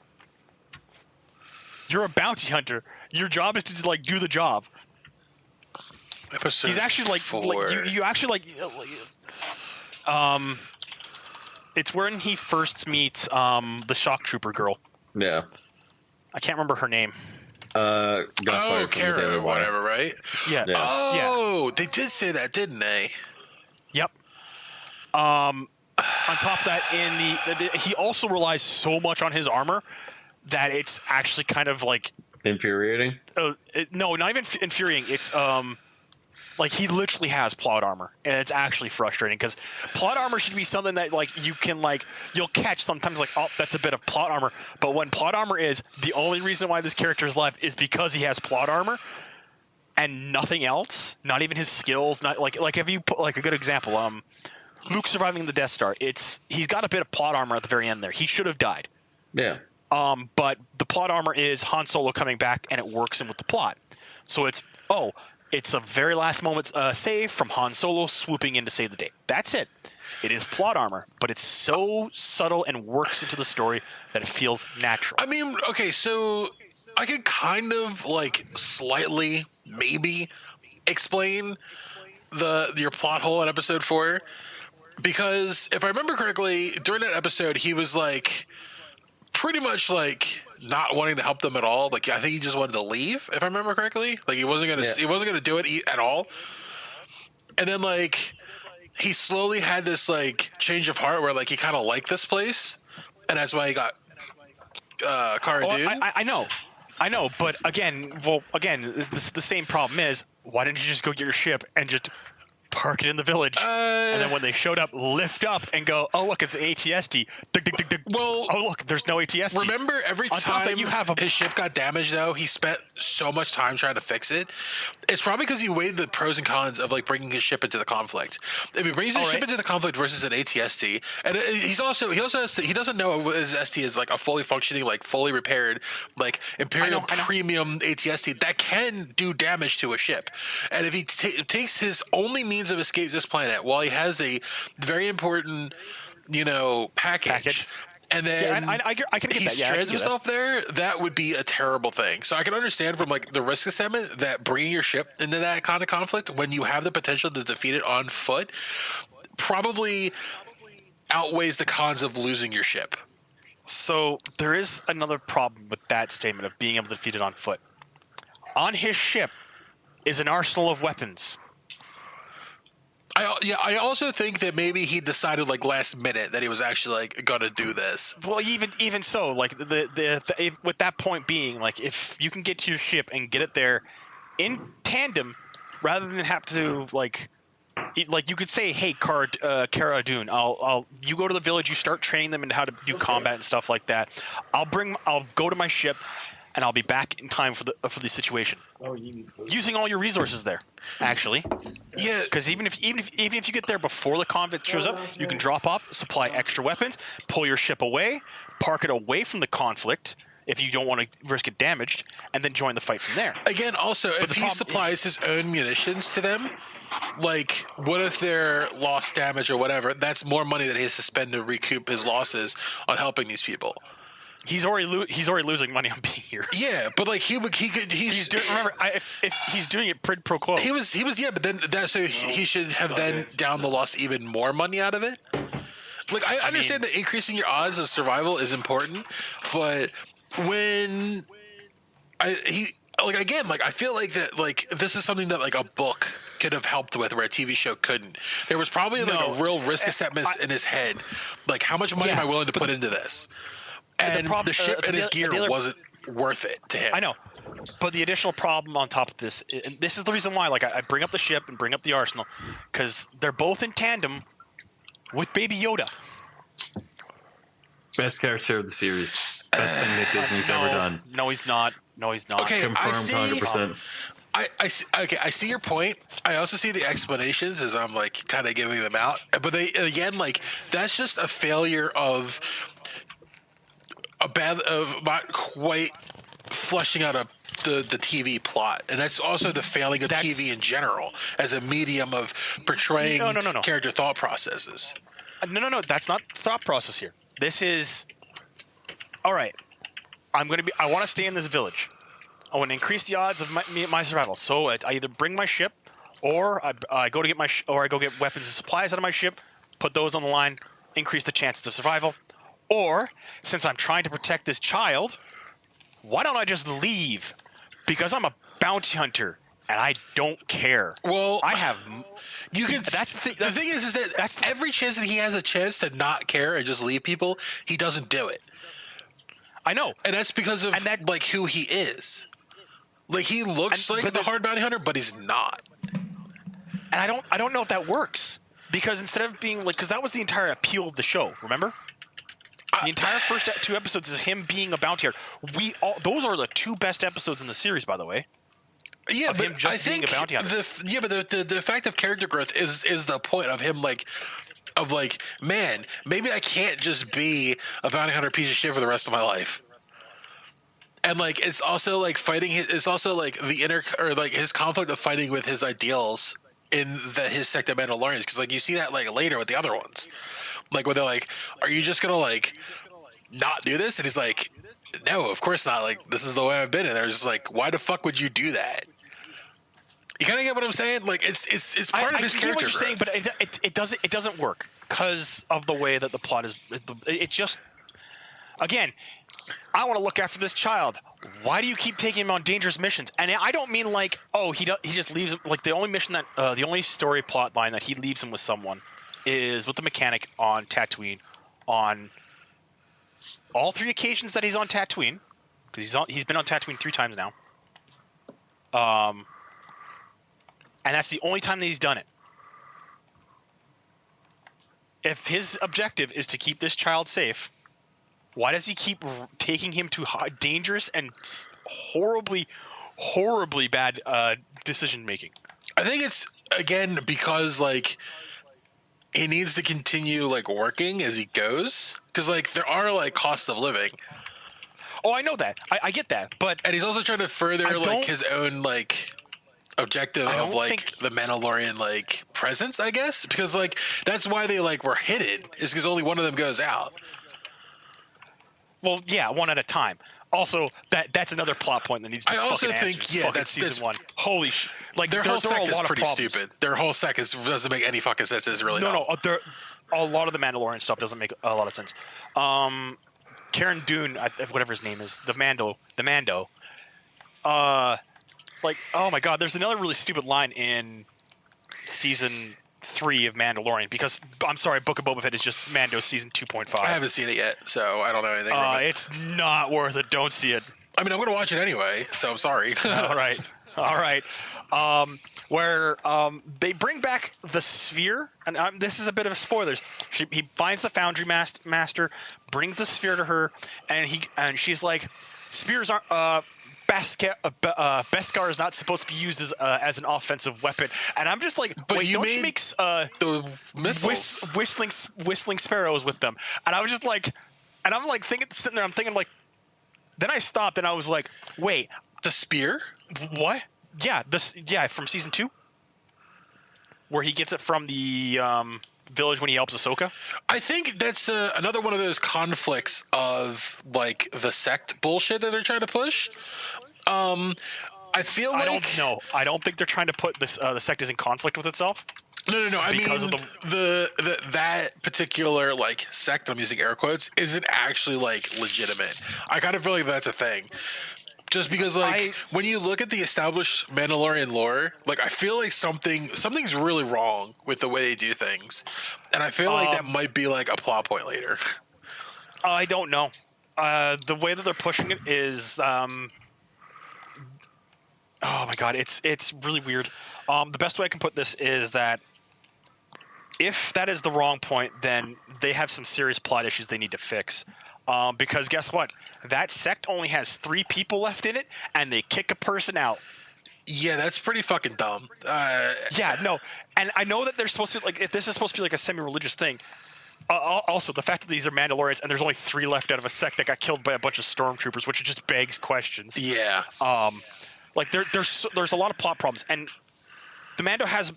You're a bounty hunter. Your job is to just like do the job. He's actually like 4. You actually it's when he first meets the shock trooper girl. Yeah. I can't remember her name. Kara or whatever, right? Yeah. Oh, they did say that, didn't they? Yep. On top of that, he also relies so much on his armor that it's actually kind of like infuriating. No, not even infuriating. It's like he literally has plot armor, and it's actually frustrating because plot armor should be something that like you can like you'll catch sometimes like, oh, that's a bit of plot armor. But when plot armor is the only reason why this character is alive is because he has plot armor and nothing else, not even his skills, not like if you put like a good example, Luke surviving the Death Star, he's got a bit of plot armor at the very end there. He should have died. Yeah. But the plot armor is Han Solo coming back, and it works in with the plot. So it's a very last moment save from Han Solo swooping in to save the day. That's it. It is plot armor, but it's so subtle and works into the story that it feels natural. I mean, okay, so I could kind of like slightly maybe explain your plot hole in episode 4, because if I remember correctly, during that episode, he was like pretty much like not wanting to help them at all. Like I think he just wanted to leave, if I remember correctly. Like he wasn't gonna do it at all. And then like he slowly had this like change of heart where like he kind of liked this place, and that's why he got Cara Dune. I know, but again, the same problem is, why didn't you just go get your ship and just park it in the village, and then when they showed up, lift up and go, oh look, it's an ATST. Well, oh look, there's no ATST. Remember, every time his ship got damaged, though, he spent so much time trying to fix it. It's probably because he weighed the pros and cons of like bringing his ship into the conflict. If he brings his ship into the conflict versus an ATST, and he doesn't know his ST is like a fully functioning, like fully repaired, like Imperial premium ATST that can do damage to a ship. And if he takes his only means of escape this planet while he has a very important, package, and then I can get he that. Yeah, I strands can get himself there, that would be a terrible thing. So I can understand from like the risk assessment that bringing your ship into that kind of conflict when you have the potential to defeat it on foot probably outweighs the cons of losing your ship. So there is another problem with that statement of being able to defeat it on foot. On his ship is an arsenal of weapons. I also think that maybe he decided like last minute that he was actually like gonna do this. Well, even so, like the with that point being, like if you can get to your ship and get it there in tandem, rather than have to like you could say, hey, Cara Dune, I'll you go to the village, you start training them into how to do combat and stuff like that. I'll go to my ship, and I'll be back in time for the situation. Oh, you need food. Using all your resources there, actually. Yeah, Because even if you get there before the convict shows up, you can drop off, supply extra weapons, pull your ship away, park it away from the conflict if you don't want to risk it damaged, and then join the fight from there. again, also if the he problem- supplies his own munitions to them, like what if they're lost damage or whatever? That's more money that he has to spend to recoup his losses on helping these people. He's already losing money on being here. Yeah, but like he's Remember, if he's doing it quid pro quo. he was yeah, but then he should have then down the loss even more money out of it. Like I understand that increasing your odds of survival is important, but when I feel like that like this is something that like a book could have helped with where a TV show couldn't. There was probably like a real risk assessment in his head, like how much money am I willing to put into this? And the ship and his gear wasn't worth it to him. I know, but the additional problem on top of this, and this is the reason why, like I bring up the ship and bring up the arsenal, because they're both in tandem with Baby Yoda. Best character of the series. Best thing that Disney's ever done. No, he's not. No, he's not. Okay, Confirmed 100%. I see your point. I also see the explanations as I'm like kind of giving them out, but they again like that's just a failure of not quite fleshing out the TV plot, and that's also the failing of TV in general as a medium of portraying character thought processes. No. That's not the thought process here. This is all right. I want to stay in this village. I want to increase the odds of my survival. So I either bring my ship, or I go to get or I go get weapons and supplies out of my ship, put those on the line, increase the chances of survival. Or since I'm trying to protect this child, why don't I just leave? Because I'm a bounty hunter and I don't care. Well, I have. You can. That's the thing is that every chance that he has a chance to not care and just leave people, he doesn't do it. I know, and that's because of like who he is. Like he looks like the hard bounty hunter, but he's not. And I don't know if that works, because instead of being like, because that was the entire appeal of the show. Remember, the entire first 2 episodes is him being a bounty hunter. Those are the 2 best episodes in the series, by the way. Yeah, of but him just being a bounty hunter. The fact of character growth is the point of him man, maybe I can't just be a bounty hunter piece of shit for the rest of my life. And like it's also like it's also like his conflict of fighting with his ideals in his sect of Mandalorians, because like you see that like later with the other ones, like when they're like, are you just gonna like not do this? And he's like, no, of course not, like this is the way I've been. And they're just like, why the fuck would you do that? You kind of get what I'm saying? Like it's part of his character. I get what you're saying, but it doesn't work because of the way that the plot is. It just, again, I want to look after this child. Why do you keep taking him on dangerous missions? And I don't mean like, he just leaves him. Like the only mission that the only story plot line that he leaves him with someone is with the mechanic on Tatooine on all 3 occasions that he's on Tatooine, because he's been on Tatooine 3 times now. And that's the only time that he's done it. If his objective is to keep this child safe, why does he keep taking him to dangerous and horribly, horribly bad decision making? I think it's again because like he needs to continue like working as he goes, because like there are like costs of living. Oh, I know that. I get that, and he's also trying to further like his own like objective of like the Mandalorian like presence, I guess, because like that's why they like were hidden, is because only one of them goes out. Well, yeah, one at a time. Also, that's another plot point that needs to be I also fucking think, answered. yeah, Fucking that's season one. Holy shit! Like their there whole are a sect is lot of pretty problems. stupid. Their whole sect doesn't make any fucking sense. It's really No, not. no. A lot of the Mandalorian stuff doesn't make a lot of sense. Karen Dune, whatever his name is, the Mando. Like, oh my god, there's another really stupid line in season 3 of Mandalorian because I'm sorry, Book of Boba Fett is just Mando season 2.5. I haven't seen it yet, so I don't know anything about it. It's not worth it. Don't see it. I mean, I'm going to watch it anyway, so I'm sorry. All right. Where they bring back the sphere, and this is a bit of spoilers. He finds the Foundry master, brings the sphere to her, and she's like, spears aren't. Beskar is not supposed to be used as an offensive weapon, and I'm just like, But wait, you don't you made make the missiles. whistling sparrows with them? And I was just like, and I'm like sitting there, I'm thinking like, then I stopped and I was like, wait, The spear? what? Yeah, from season 2, where he gets it from the village when he helps Ahsoka. I think that's another one of those conflicts of like the sect bullshit that they're trying to push. I feel like I don't know. I don't think they're trying to put this. The sect is in conflict with itself. No. I mean, Because of that particular like sect, I'm using air quotes, isn't actually like legitimate. I kind of feel like that's a thing. Just because, like, when you look at the established Mandalorian lore, like, I feel like something's really wrong with the way they do things, and I feel like that might be like a plot point later. I don't know. The way that they're pushing it is, oh my god, it's really weird. The best way I can put this is that if that is the wrong point, then they have some serious plot issues they need to fix. Because guess what? That sect only has 3 people left in it, and they kick a person out. Yeah, that's pretty fucking dumb. Yeah, no. And I know that they're supposed to, like, if this is supposed to be like a semi-religious thing. Also, the fact that these are Mandalorians and there's only 3 left out of a sect that got killed by a bunch of stormtroopers, which just begs questions. Yeah. Like there's a lot of plot problems, and the Mando has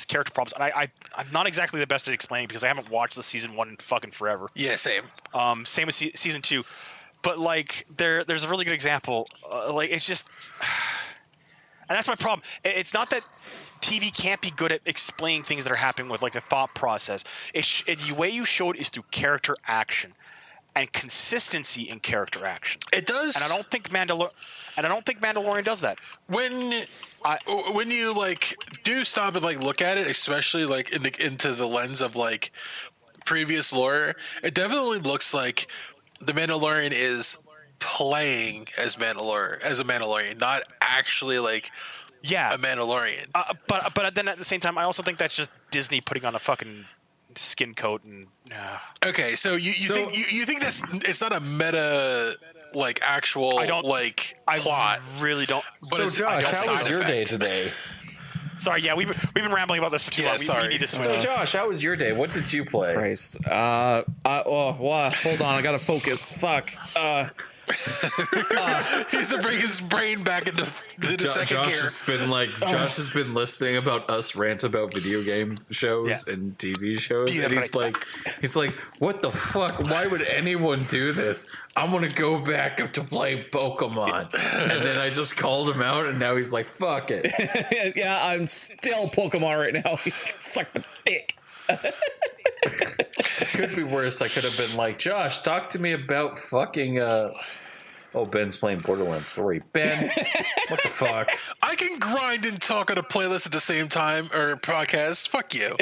character problems, and I'm not exactly the best at explaining because I haven't watched the season 1 in fucking forever. Yeah, same. Same with season 2, but like there's a really good example. Like it's just, and that's my problem. It's not that TV can't be good at explaining things that are happening with like the thought process. The way you show it is through character action and consistency in character action. It does, and I don't think Mandalorian does that. When you like do stop and like look at it, especially like into the lens of like previous lore, it definitely looks like the Mandalorian is playing as a Mandalorian, not actually like a Mandalorian. But then at the same time, I also think that's just Disney putting on a fucking skin coat and. Okay, so you think that's it's not a meta like actual plot? I really don't. So Josh, how was your day today? Sorry, yeah, we've been rambling about this for too long. Sorry. We need to So Josh, how was your day? What did you play? Christ. Hold on, I gotta focus. Fuck. He needs to bring his brain back into second gear. Josh has been listening about us rant about video game shows and TV shows, and he's like, what the fuck? Why would anyone do this? I'm gonna go back to play Pokemon, and then I just called him out, and now he's like, fuck it. Yeah, I'm still Pokemon right now. You can suck my dick. Could be worse. I could have been like, Josh, talk to me about fucking Oh, Ben's playing Borderlands 3. Ben, what the fuck? I can grind and talk on a playlist at the same time, or podcast. Fuck you.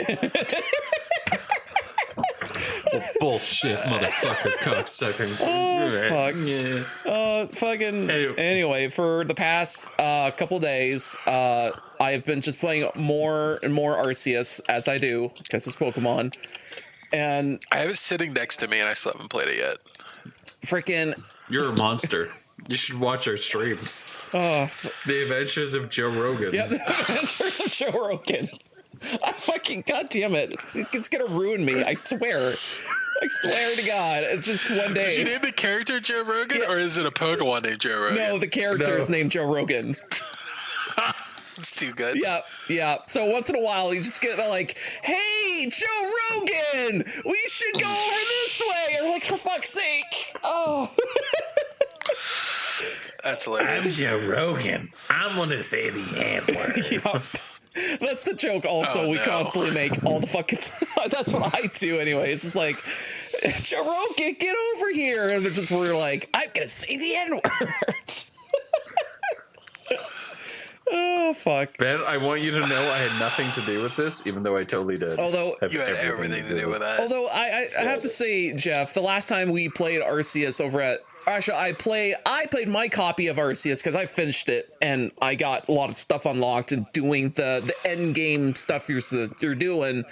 Bullshit, motherfucker, cocksucker. Oh, fuck. Fucking. Anyway, for the past couple days, I've been just playing more and more Arceus, as I do, because it's Pokemon. And I have it sitting next to me, and I still haven't played it yet. Freaking. You're a monster. You should watch our streams. The Adventures of Joe Rogan. Yeah, The Adventures of Joe Rogan. I fucking, goddamn it. It's gonna ruin me. I swear. I swear to God. It's just one day. Did you name the character Joe Rogan, or is it a Pokemon named Joe Rogan? No, the character is named Joe Rogan. It's too good. Yeah. So once in a while, you just get like, "Hey, Joe Rogan, we should go over this way," or like, "For fuck's sake!" Oh, That's hilarious. Joe Rogan. I'm gonna say the N word. yeah. That's the joke. Also, Oh, we no. constantly make all the fucking time. That's what I do anyway. It's just like, Joe Rogan, get over here, and we're like, "I'm gonna say the N word." Oh fuck. Ben, I want you to know I had nothing to do with this, even though I totally did. Although Have You had everything to do with that. Although I have to say, Jeff, the last time we played Arceus over at I played my copy of Arceus because I finished it and I got a lot of stuff unlocked and doing the end game stuff you're doing.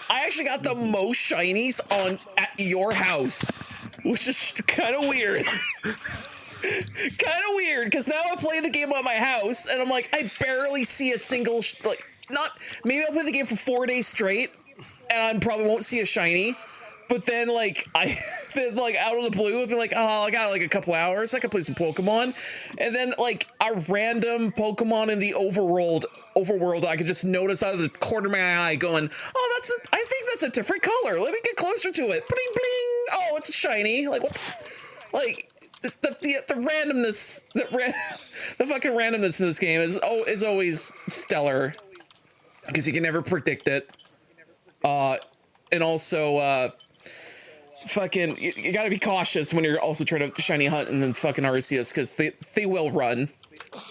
I actually got the most shinies at your house, which is kind of weird. Kind of weird because now I play the game at my house and I'm like, I barely see a single maybe I'll play the game for 4 days straight and I probably won't see a shiny, but then like then like out of the blue I'll be like, oh, I got like a couple hours, I can play some Pokemon, and then like a random Pokemon in the overworld I could just notice out of the corner of my eye going, oh, I think that's a different color, let me get closer to it, bling bling, oh, it's a shiny, like what like the randomness, the fucking randomness in this game is always stellar because you can never predict it. And also, fucking, you gotta be cautious when you're also trying to shiny hunt and then fucking Arceus because they will run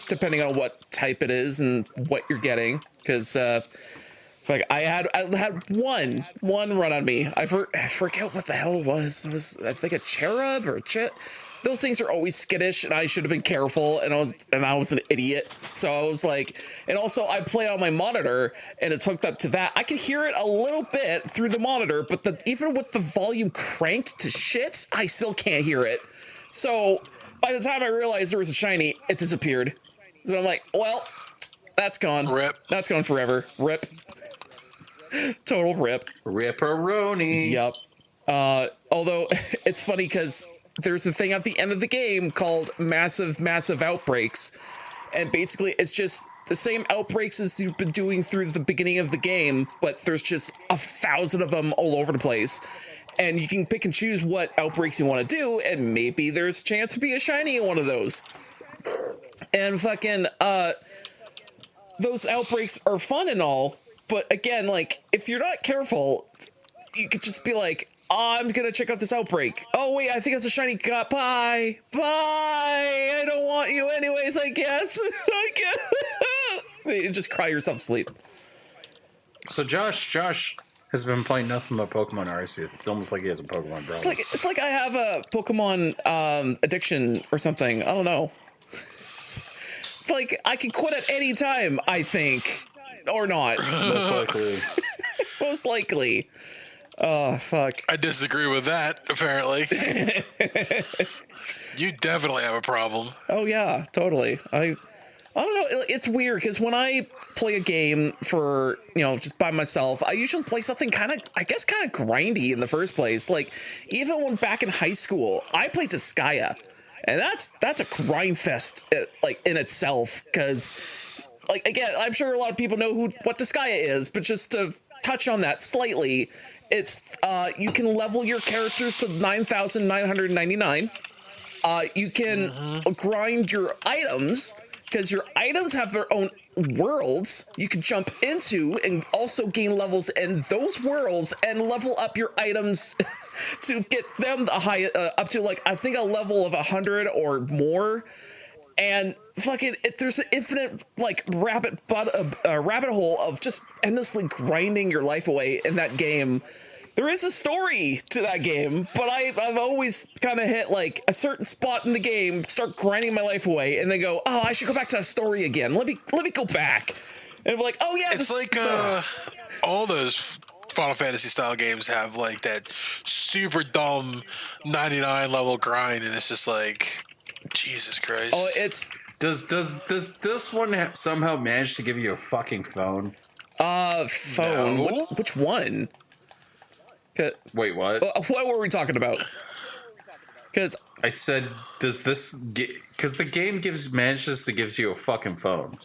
depending on what type it is and what you're getting. Because like I had one run on me. I forget what the hell it was. It was, I think, a cherub or a chit. Those things are always skittish, and I should have been careful. And I was an idiot. So I was like, and also I play on my monitor, and it's hooked up to that. I can hear it a little bit through the monitor, but even with the volume cranked to shit, I still can't hear it. So by the time I realized there was a shiny, it disappeared. So I'm like, well, that's gone. Rip. That's gone forever. Rip. Total rip. Ripperoni. Yep. Although it's funny because there's a thing at the end of the game called massive outbreaks, and basically it's just the same outbreaks as you've been doing through the beginning of the game, but there's just 1,000 of them all over the place, and you can pick and choose what outbreaks you want to do, and maybe there's a chance to be a shiny in one of those. And fucking those outbreaks are fun and all, but again, like, if you're not careful, you could just be like, I'm gonna check out this outbreak. Oh wait, I think it's a shiny. Bye. I don't want you anyways, I guess. You just cry yourself to sleep. So Josh has been playing nothing but Pokemon Arceus. It's almost like he has a Pokemon problem. It's like I have a Pokemon addiction or something. I don't know. It's like I can quit at any time, I think. Or not. Most likely. Most likely. Oh, fuck. I disagree with that, apparently. You definitely have a problem. Oh, yeah, totally. I don't know. It's weird because when I play a game for, just by myself, I usually play something kind of grindy in the first place. Like, even when back in high school, I played Disgaea. And that's a grind fest, like, in itself. Because, like, again, I'm sure a lot of people know what Disgaea is, but just to touch on that slightly, it's you can level your characters to 9,999. You can grind your items because your items have their own worlds you can jump into and also gain levels in those worlds and level up your items to get them the high up to, like, I think a level of 100 or more. And fucking, there's an infinite, like, rabbit hole of just endlessly grinding your life away in that game. There is a story to that game, but I've always kind of hit, like, a certain spot in the game, start grinding my life away, and then go, oh, I should go back to that story again. Let me go back. And I'm like, oh yeah, it's like all those Final Fantasy style games have like that super dumb 99 level grind, and it's just like, Jesus Christ. Oh, it's Does this one somehow manage to give you a fucking phone? phone. No. Which one? Wait, what? What were we talking about? Because I said, does this because the game manages to gives you a fucking phone.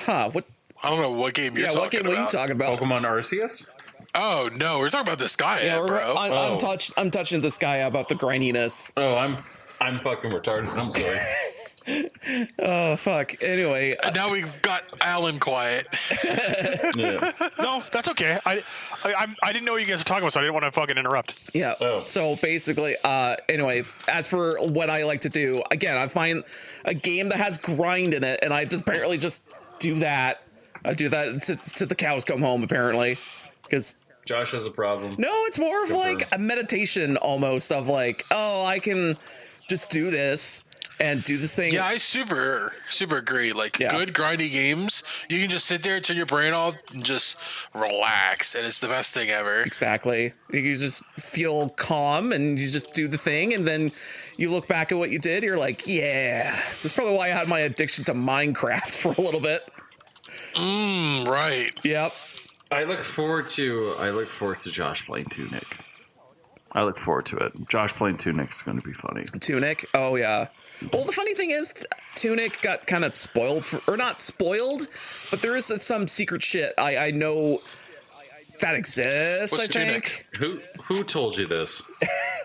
what I don't know what game you're Yeah, talking what game about. were you talking about? Pokemon Arceus? Oh no, we're talking about this guy, Yeah, bro. I'm touching this guy about the grindiness. Oh, I'm fucking retarded. I'm sorry. Oh fuck. Anyway, And now we've got Allan quiet. Yeah. No, that's okay. I didn't know what you guys were talking about, so I didn't want to fucking interrupt. yeah. Oh. So basically, anyway, as for what I like to do, again, I find a game that has grind in it, and I just apparently just do that. I do that till the cows come home, apparently, because. Josh has a problem. No, it's more of like a meditation almost of like, oh, I can just do this and do this thing. Yeah, I super agree. Like Yeah. good grindy games, you can just sit there, turn your brain off, and just relax, and it's the best thing ever. Exactly. You just feel calm and you just do the thing, and then you look back at what you did. You're like, yeah. That's probably why I had my addiction to Minecraft for a little bit. Right. Yep. I look forward to Josh playing Tunic. I look forward to it. Josh playing Tunic is going to be funny. Tunic. Oh yeah. Well, the funny thing is, Tunic got kind of spoiled, or not spoiled, but there is some secret shit I know that exists. What's I think Who told you this?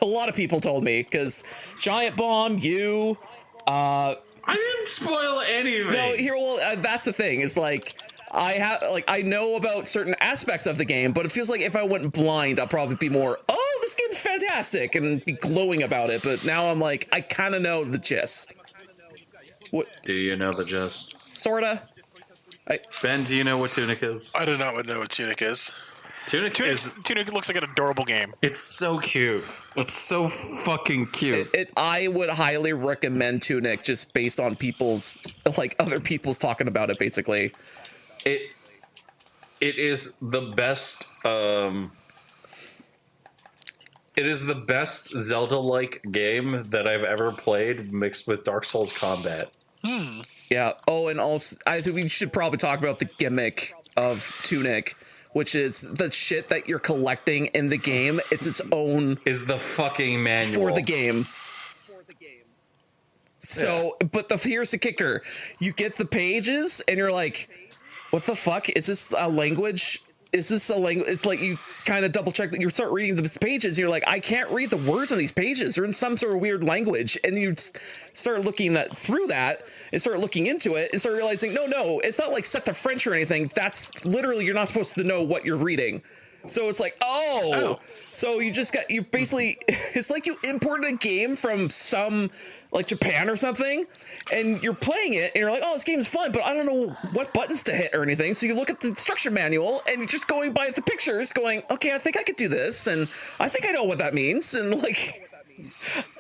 a lot of people told me because Giant Bomb, you. I didn't spoil anything. No, here. Well, that's the thing. Is like. I know about certain aspects of the game, but it feels like if I went blind, I'd probably be more, oh, this game's fantastic, and be glowing about it. But now I'm like, I kind of know the gist. What? Do you know the gist? Sorta. Ben, do you know what Tunic is? I do not know what Tunic is. Tunic Tunic looks like an adorable game. It's so cute. It's so fucking cute. I would highly recommend Tunic just based on other people's talking about it, basically. It is the best. It is the best Zelda-like game that I've ever played, mixed with Dark Souls combat. Yeah. Oh, and also, I think we should probably talk about the gimmick of Tunic, which is the shit that you're collecting in the game. It's its own Is the fucking manual for the game. So, but here's the kicker: you get the pages, and you're like, "What the fuck is this a language? Is this a language?" It's like you kind of double check that you start reading the pages, and you're like, "I can't read the words on these pages. They're in some sort of weird language." And you start looking through that, and start looking into it, and start realizing, no, it's not like set to French or anything. That's literally you're not supposed to know what you're reading. So it's like, so you basically, it's like you imported a game from some, like Japan or something, and you're playing it, and you're like, oh, this game's fun, but I don't know what buttons to hit or anything. So you look at the instruction manual, and you're just going by the pictures, going, okay, I think I could do this, and I think I know what that means, and like...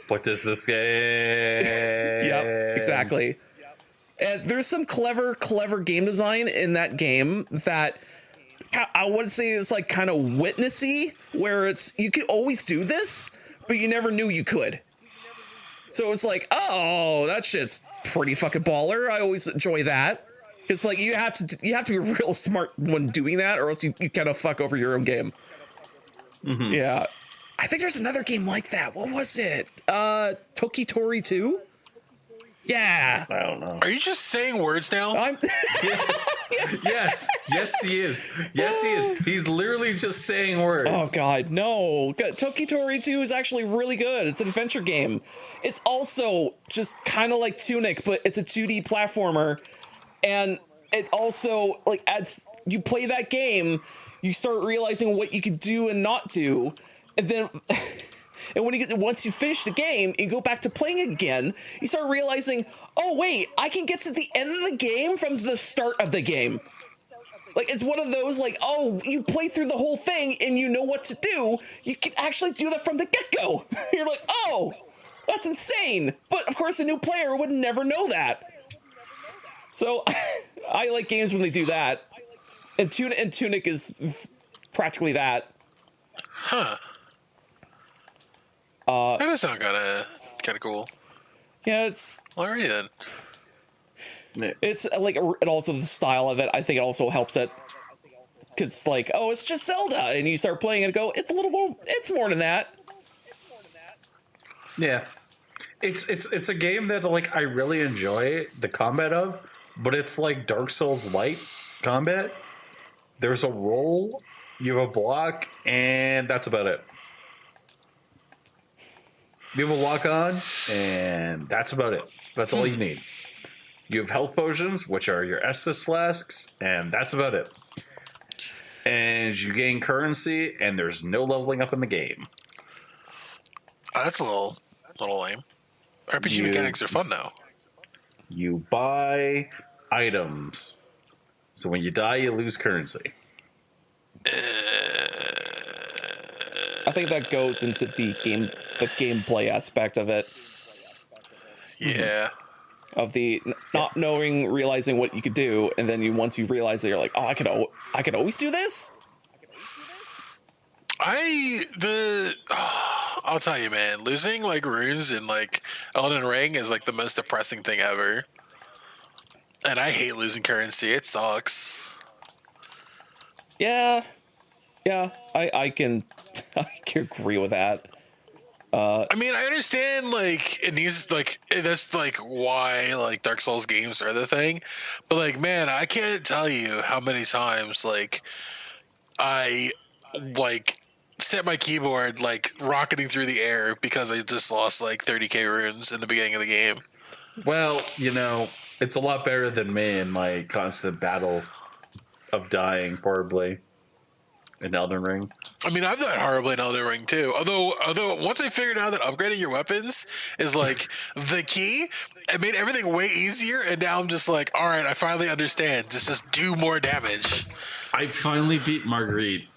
What does this game? Yep, exactly. And there's some clever game design in that game that... I would say it's like kind of witnessy, where it's you could always do this, but you never knew you could. So it's like, oh, that shit's pretty fucking baller. I always enjoy that because like you have to be real smart when doing that, or else you kind of fuck over your own game. Mm-hmm. Yeah, I think there's another game like that. What was it? Tokitori 2? Yeah. I don't know. Are you just saying words now? Yes, he is. Yes, he is. He's literally just saying words. Oh god, no. Tokitori 2 is actually really good. It's an adventure game. It's also just kind of like Tunic, but it's a 2D platformer. And it also, like, as you play that game, you start realizing what you could do and not do. And then... And once you finish the game, you go back to playing again, you start realizing, oh wait, I can get to the end of the game from the start of the game. Like, it's one of those, like, oh, you play through the whole thing and you know what to do. You can actually do that from the get-go. You're like, oh, that's insane. But of course, a new player would never know that. So I like games when they do that. And Tunic is practically that. Huh. That does sound kind of cool. Yeah, it's... Alrighty then. It's like, and also the style of it, I think it also helps it. Because it's like, oh, it's just Zelda. And you start playing it and go, it's more than that. Yeah. It's a game that, like, I really enjoy the combat of, but it's like Dark Souls light. combat. There's a roll, you have a block, and that's about it. You have a lock on, and that's about it. That's all you need. You have health potions, which are your Estus flasks, and that's about it. And you gain currency, and there's no leveling up in the game. That's a little lame. RPG mechanics are fun though. You buy items. So when you die, you lose currency. I think that goes into the gameplay aspect of it. Yeah. Of the not knowing, realizing what you could do, and then once you realize it, you're like, oh, I could always do this. I'll tell you, man, losing like runes in like Elden Ring is like the most depressing thing ever. And I hate losing currency. It sucks. Yeah, I can agree with that. I mean, I understand like it needs like that's like why like Dark Souls games are the thing, but like man, I can't tell you how many times like I like set my keyboard like rocketing through the air because I just lost like 30k runes in the beginning of the game. Well, it's a lot better than me in my constant battle of dying horribly in Elden Ring. I mean, I've done horribly in Elden Ring too. Although once I figured out that upgrading your weapons is like the key, it made everything way easier. And now I'm just like, all right, I finally understand. Just do more damage. I finally beat Marguerite.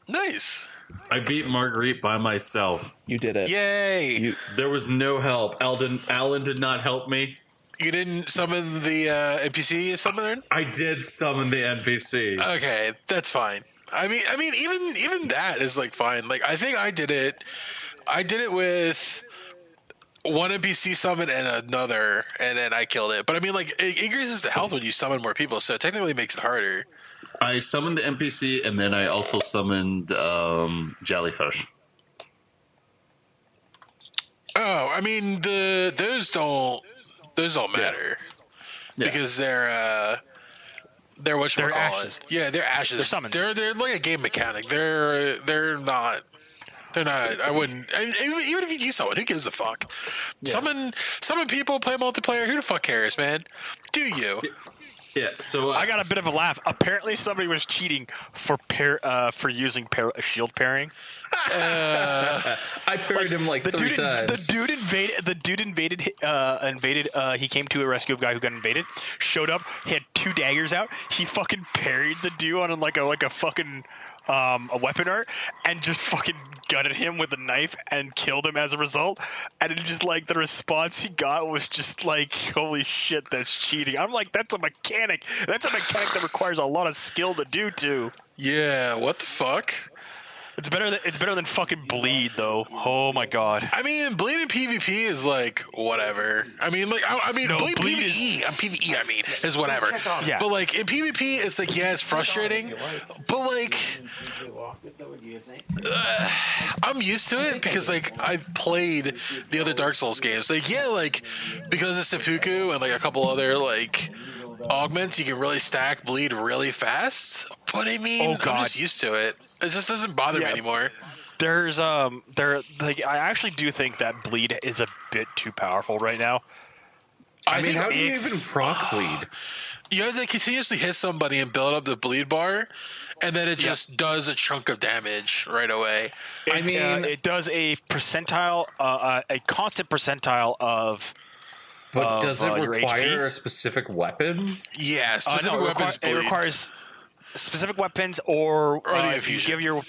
Nice. I beat Marguerite by myself. You did it. Yay! There was no help. Allan did not help me. You didn't summon the NPC summoner? I did summon the NPC. Okay, that's fine. I mean, even that is like fine. Like I think I did it. I did it with one NPC summon and another, and then I killed it. But I mean, like it increases the health when you summon more people, so it technically makes it harder. I summoned the NPC, and then I also summoned Jellyfish. Oh, I mean those don't matter because they're whatchamacallit. ashes. Yeah, they're ashes. They're summons. They're like a game mechanic. They're not. I wouldn't. Even if you use someone, who gives a fuck? Yeah. Summon people, play multiplayer. Who the fuck cares, man? Do you? Yeah. So I got a bit of a laugh. Apparently, somebody was cheating for using shield pairing. I parried him like 3 times. The dude invaded. He came to a rescue of a guy who got invaded. Showed up. He had 2 daggers out. He fucking parried the dude on like a fucking a weapon art and just fucking gutted him with a knife and killed him as a result. And it just like the response he got was just like, holy shit, that's cheating. I'm like, that's a mechanic. That's a mechanic that requires a lot of skill to do too. Yeah, what the fuck? It's better than fucking bleed though. Oh my god. I mean, bleed in PvP is like whatever. I mean, like No, bleed bleed PvE. PvE. I mean, is whatever. Yeah. But like in PvP, it's like it's frustrating. But like, I'm used to it because like I've played the other Dark Souls games. Like like because of seppuku and like a couple other like augments, you can really stack bleed really fast. But I mean, I'm just used to it. It just doesn't bother me anymore. There's I actually do think that bleed is a bit too powerful right now. I mean, how do you even proc bleed? You have to continuously hit somebody and build up the bleed bar, and then it just does a chunk of damage right away. It does a percentile, a constant percentile of. But does it require HP? a specific weapon? Yeah, specific weapons bleed. It requires specific weapons or the infusion.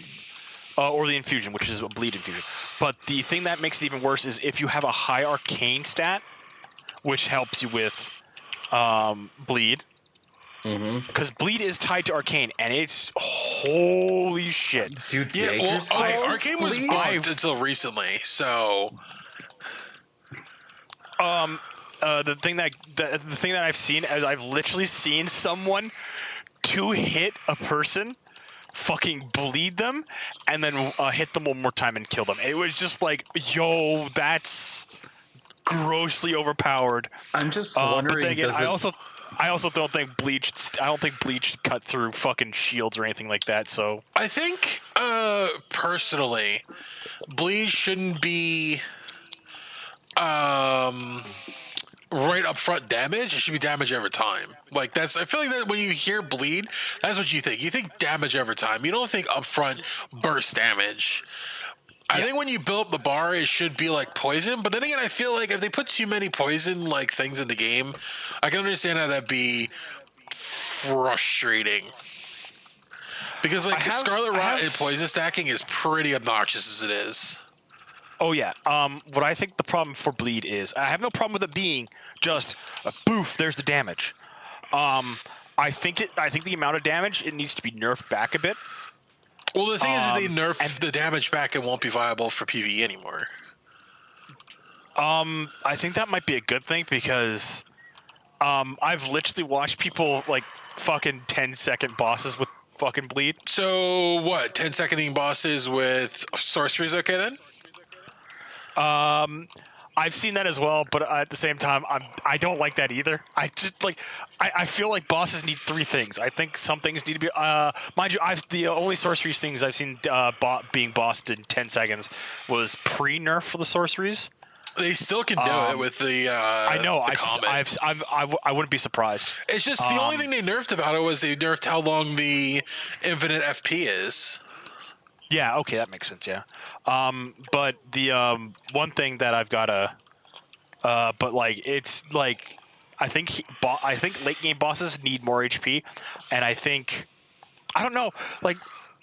Or the infusion, which is a bleed infusion. But the thing that makes it even worse is if you have a high arcane stat, which helps you with bleed. Because bleed is tied to arcane, and it's holy shit. Dude, arcane was bugged until recently, so. The thing that I've seen is I've literally seen someone to hit a person, fucking bleed them, and then hit them one more time and kill them. It was just like, yo, that's grossly overpowered. I'm just wondering. But then again, I also don't think Bleach. I don't think Bleach cut through fucking shields or anything like that. So I think, personally, Bleach shouldn't be right up front damage. It should be damage over time. Like that's. I feel like that when you hear bleed, that's what you think. You think damage over time. You don't think upfront burst damage. I think when you build up the bar, it should be like poison. But then again, I feel like if they put too many poison like things in the game, I can understand how that'd be frustrating. Because like Scarlet Rot and poison stacking is pretty obnoxious as it is. Oh yeah. What I think the problem for bleed is, I have no problem with it being just a boof. There's the damage. I think the amount of damage, it needs to be nerfed back a bit. Well, the thing is, if they nerf the damage back, it won't be viable for PvE anymore. I think that might be a good thing because I've literally watched people like fucking 10-second bosses with fucking bleed. So what? 10-seconding bosses with sorceries? Okay then. I've seen that as well, but at the same time, I don't like that either. I just like I feel like bosses need three things. I think some things need to be mind you, the only sorceries things I've seen being bossed in 10 seconds was pre-nerf for the sorceries. They still can do it with the. I know. I wouldn't be surprised. It's just the only thing they nerfed about it was they nerfed how long the infinite FP is. Yeah. Okay, that makes sense. Yeah. But the one thing that I've got to, but like it's like I think late game bosses need more HP, and I think I don't know. Like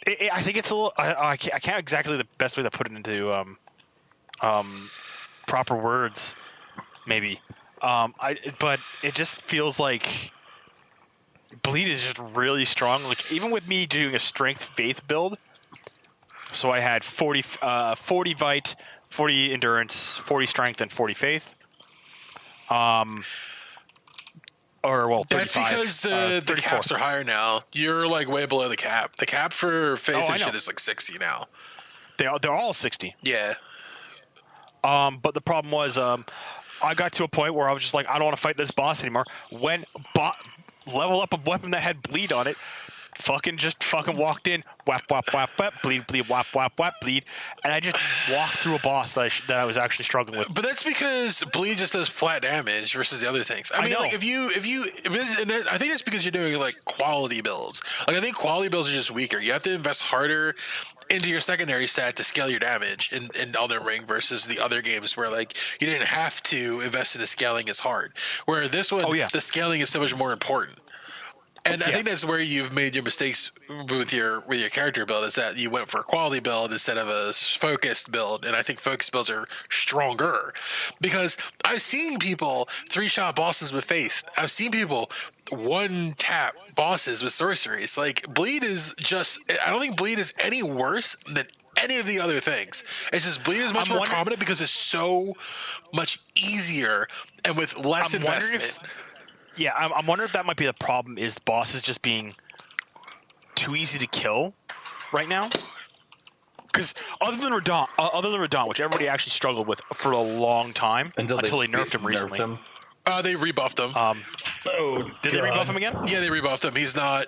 I think it's a little. I can't exactly the best way to put it into proper words, maybe. But it just feels like bleed is just really strong. Like even with me doing a strength faith build, so I had 40 vite, 40 endurance, 40 strength, and 40 faith. Or well, 35, that's because the caps are higher now. You're like way below the cap. The cap for faith and shit is like 60 now. They're all 60. Yeah. But the problem was, I got to a point where I was just like, I don't want to fight this boss anymore. When level up a weapon that had bleed on it, fucking walked in, whap, whap, whap, whap, bleed, bleed, whap, whap, whap, bleed, and I just walked through a boss that I was actually struggling with. But that's because bleed just does flat damage versus the other things. I mean, like if you, I think that's because you're doing like quality builds. Like I think quality builds are just weaker. You have to invest harder into your secondary stat to scale your damage in Elden Ring versus the other games where like you didn't have to invest in the scaling as hard. Where this one, the scaling is so much more important. And I think that's where you've made your mistakes with your character build, is that you went for a quality build instead of a focused build. And I think focused builds are stronger because I've seen people 3-shot bosses with faith. I've seen people 1-tap bosses with sorceries. Like bleed is just, I don't think bleed is any worse than any of the other things. It's just bleed is much more prominent because it's so much easier and with less investment. Yeah, I'm wondering if that might be the problem, is the bosses just being too easy to kill right now. Because other than Radon, which everybody actually struggled with for a long time until they nerfed him recently. They rebuffed him. Did they rebuff him again? Yeah, they rebuffed him. He's not.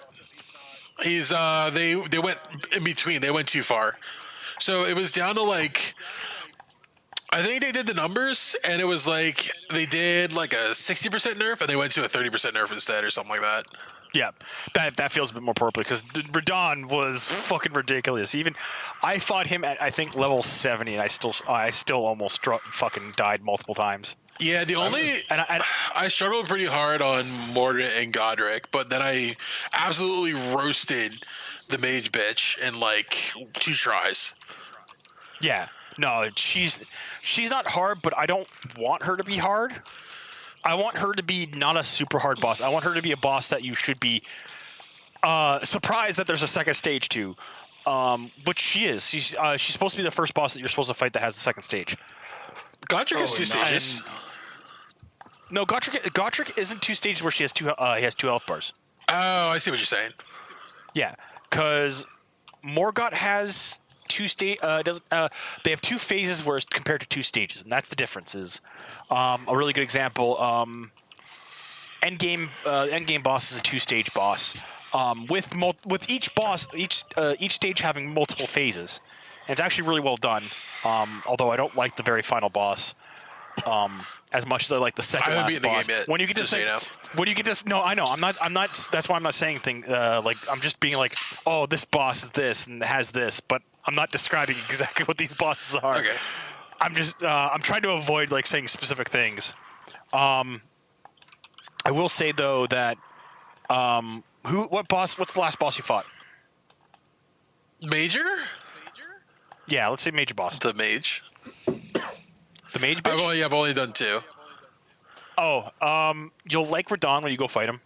He's they went in between. They went too far. So it was down to like, I think they did the numbers, and it was like they did like a 60% nerf, and they went to a 30% nerf instead, or something like that. Yeah, that feels a bit more appropriate because Radon was fucking ridiculous. Even I fought him at I think level 70, and I still almost fucking died multiple times. Yeah, the only I struggled pretty hard on Mordred and Godric, but then I absolutely roasted the mage bitch in like 2 tries. Yeah. No, she's not hard, but I don't want her to be hard. I want her to be not a super hard boss. I want her to be a boss that you should be surprised that there's a second stage to. But she is. She's supposed to be the first boss that you're supposed to fight that has the second stage. Godric is 2 stages. No, Godric isn't 2 stages where he has 2 health bars. Oh, I see what you're saying. Yeah, because Morgott has 2 they have 2 phases whereas compared to 2 stages, and that's the difference. Is a really good example. endgame boss is a 2-stage boss. With each boss, each stage having multiple phases, and it's actually really well done. Although I don't like the very final boss as much as I like the second I haven't last beaten the boss. game yet, When you get to just so you know. when you get to no, I know I'm not. That's why I'm not saying thing like I'm just being like, oh, this boss is this and has this, but I'm not describing exactly what these bosses are. Okay. I'm just I'm trying to avoid like saying specific things. I will say though that what's the last boss you fought? Major? Yeah, let's say major boss. The mage. The mage bitch? I've only done 2. Oh, you'll like Radon when you go fight him.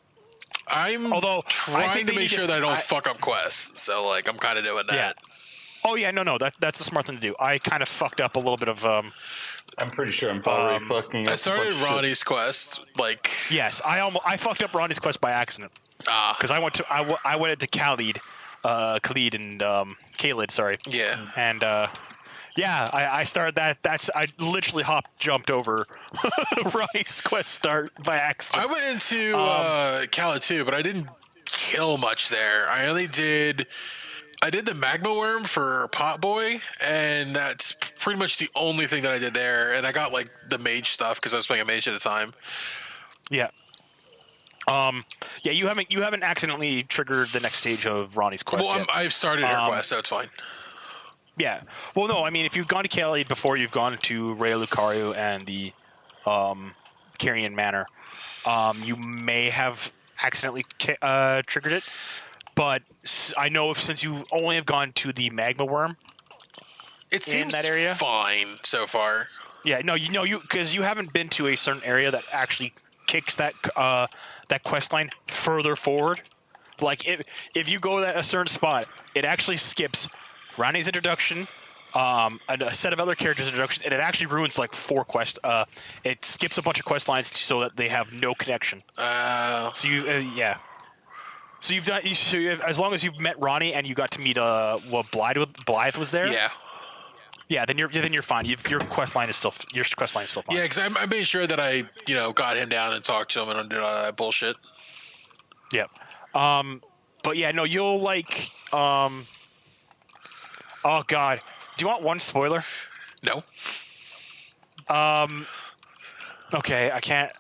I'm Although, I trying think to they make need sure to- that I don't I- fuck up quests. So like I'm kind of doing that. Yeah. Oh yeah, no, that's the smart thing to do. I kind of fucked up a little bit of I'm pretty sure I'm already fucking up I a started bunch of shit. Ronnie's quest like yes, I fucked up Ronnie's quest by accident because I went into Khalid and Khalid, sorry. yeah. And yeah, I started that. I literally jumped over Ronnie's quest start by accident. I went into Kala too, but I didn't kill much there. I did the magma worm for Pot Boy, and that's pretty much the only thing that I did there. And I got like the mage stuff because I was playing a mage at a time. Yeah. Yeah, you haven't accidentally triggered the next stage of Ronnie's quest Well, yet. I've started her quest, so it's fine. Yeah. Well, no, I mean, if you've gone to Khalid before you've gone to Rhea Lucario and the Carrion Manor, you may have accidentally triggered it. But I know since you only have gone to the magma worm, It seems that area? fine so far. yeah, no, because you haven't been to a certain area that actually kicks that quest line further forward. Like if you go to a certain spot, it actually skips Ronnie's introduction, and a set of other characters' introduction, and it actually ruins like 4 quests. It skips a bunch of quest lines so that they have no connection. So you yeah. So you've done. As long as you've met Ronnie and you got to meet Blythe was there. Yeah. Yeah, then you're fine. Your quest line is still fine. Yeah, because I made sure that I, got him down and talked to him and did all that bullshit. Yeah. But yeah, no, you'll like. Oh God, do you want one spoiler? No. Okay, I can't.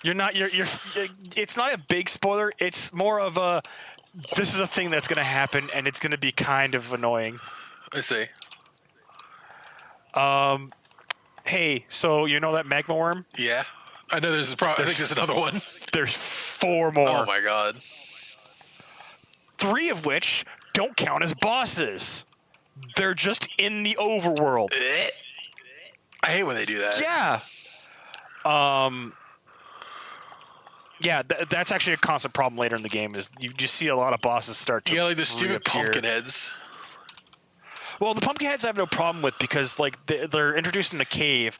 You're. It's not a big spoiler. It's more of a. This is a thing that's going to happen, and it's going to be kind of annoying. I see. Hey, so you know that magma worm? Yeah. I know there's I think there's another one. There's 4 more. Oh my god. 3 of which don't count as bosses. They're just in the overworld. I hate when they do that. Yeah. Yeah, that's actually a constant problem later in the game. Is you just see a lot of bosses start to Yeah, like the stupid reappear. pumpkin heads. Well, the pumpkin heads I have no problem with because like they're introduced in a cave,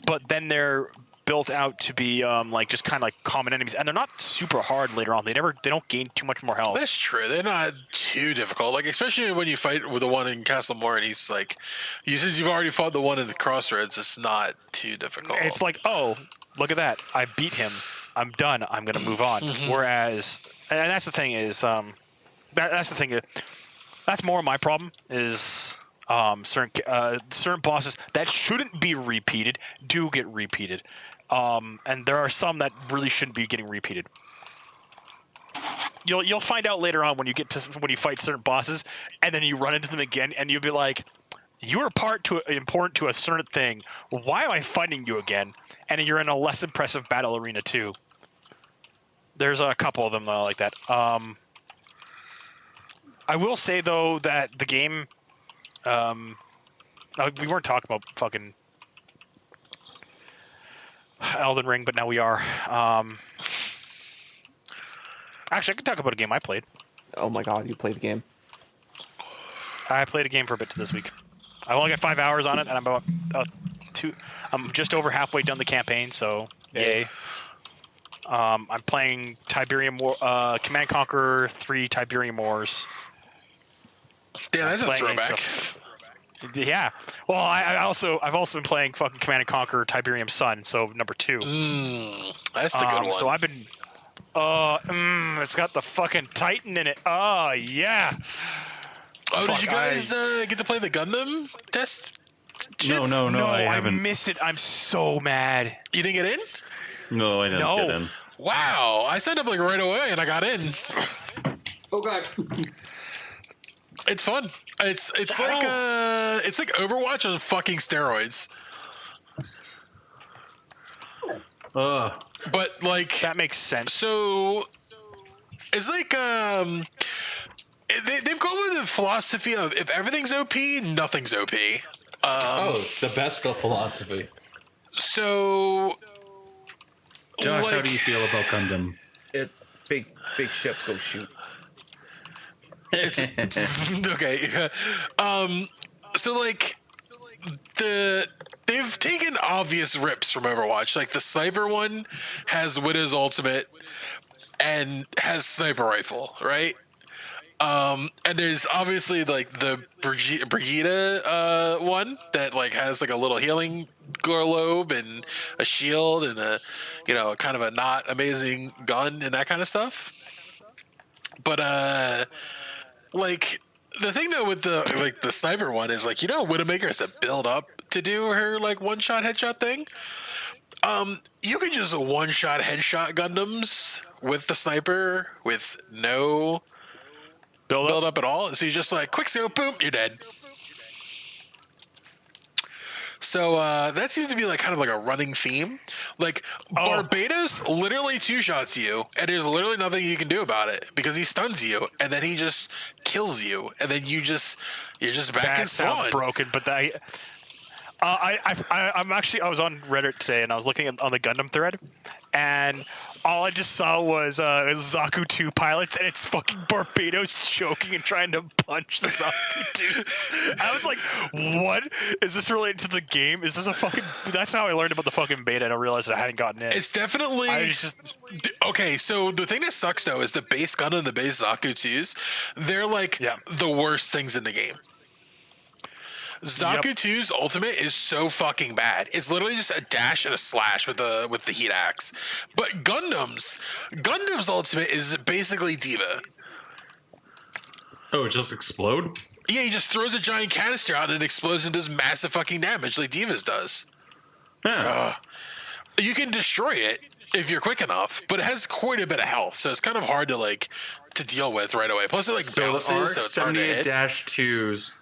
but then they're built out to be like just kind of like common enemies, and they're not super hard later on. They don't gain too much more health. That's true. They're not too difficult. Like especially when you fight with the one in Castle Moore, and he's like, since you've already fought the one in the Crossroads, it's not too difficult. It's like, oh, look at that! I beat him. I'm done. I'm gonna move on. Whereas, and that's the thing is, that's the thing. That's more of my problem is certain bosses that shouldn't be repeated do get repeated, and there are some that really shouldn't be getting repeated. You'll find out later on when you fight certain bosses, and then you run into them again, and you'll be like, you were important to a certain thing. Why am I fighting you again? And you're in a less impressive battle arena too. There's a couple of them though like that. I will say though that the game, we weren't talking about fucking Elden Ring, but now we are. Actually, I could talk about a game I played. Oh my god, you played the game. I played a game for a bit this week. I only got 5 hours on it, and I'm about I'm just over halfway done the campaign, so yay. I'm playing Tiberium War, Command Conquer 3 Tiberium Wars. Damn, that's a Playing- throwback. Yeah. Well, I've also been playing fucking Command and Conquer Tiberium Sun, so number 2. That's the good one. So I've been. It's got the fucking Titan in it. Oh yeah. Oh, Fuck, did you guys get to play the Gundam test? No, I haven't. missed it. I'm so mad. You didn't get in? No, I didn't No. get in. Wow, I signed up like right away and I got in. Oh god. It's fun. It's like Overwatch on fucking steroids. But like That makes sense. so it's like they've gone with the philosophy of if everything's OP, nothing's OP. The best of philosophy. So Josh, how like- do you feel about Gundam? Big ships go shoot. It's okay. So like they've taken obvious rips from Overwatch. Like the sniper one has Widow's ultimate and has sniper rifle, right? And there's obviously like the Brigida one that like has like a little healing globe and a shield and a kind of a not amazing gun and that kind of stuff. But like the thing though with the sniper one is like Widowmaker has to build up to do her like one shot headshot thing. You can just one shot headshot Gundams with the sniper with no build up at all. So you just like quick scope, boom, you're dead. So that seems to be like kind of like a running theme. Like Barbados literally two shots you, and there's literally nothing you can do about it because he stuns you, and then he just kills you, and then you're just back That in sounds spawn. broken, but I was on Reddit today and I was looking on the Gundam thread, and all I just saw was Zaku 2 pilots, and it's fucking Barbados choking and trying to punch the Zaku 2. I was like, what? Is this related to the game? Is this a fucking... That's how I learned about the fucking beta, and I realized that I hadn't gotten in. It's definitely okay. So the thing that sucks though is the base gun and the base Zaku 2s. They're like the worst things in the game. Zaku 2's ultimate is so fucking bad. It's literally just a dash and a slash with the heat axe. But Gundam's ultimate is basically Diva. Oh, just explode? Yeah, he just throws a giant canister out and it explodes and does massive fucking damage like Diva's does. Yeah. You can destroy it if you're quick enough, but it has quite a bit of health, so it's kind of hard to deal with right away. Plus it bounces, so it's hard to hit. RX-78-2s,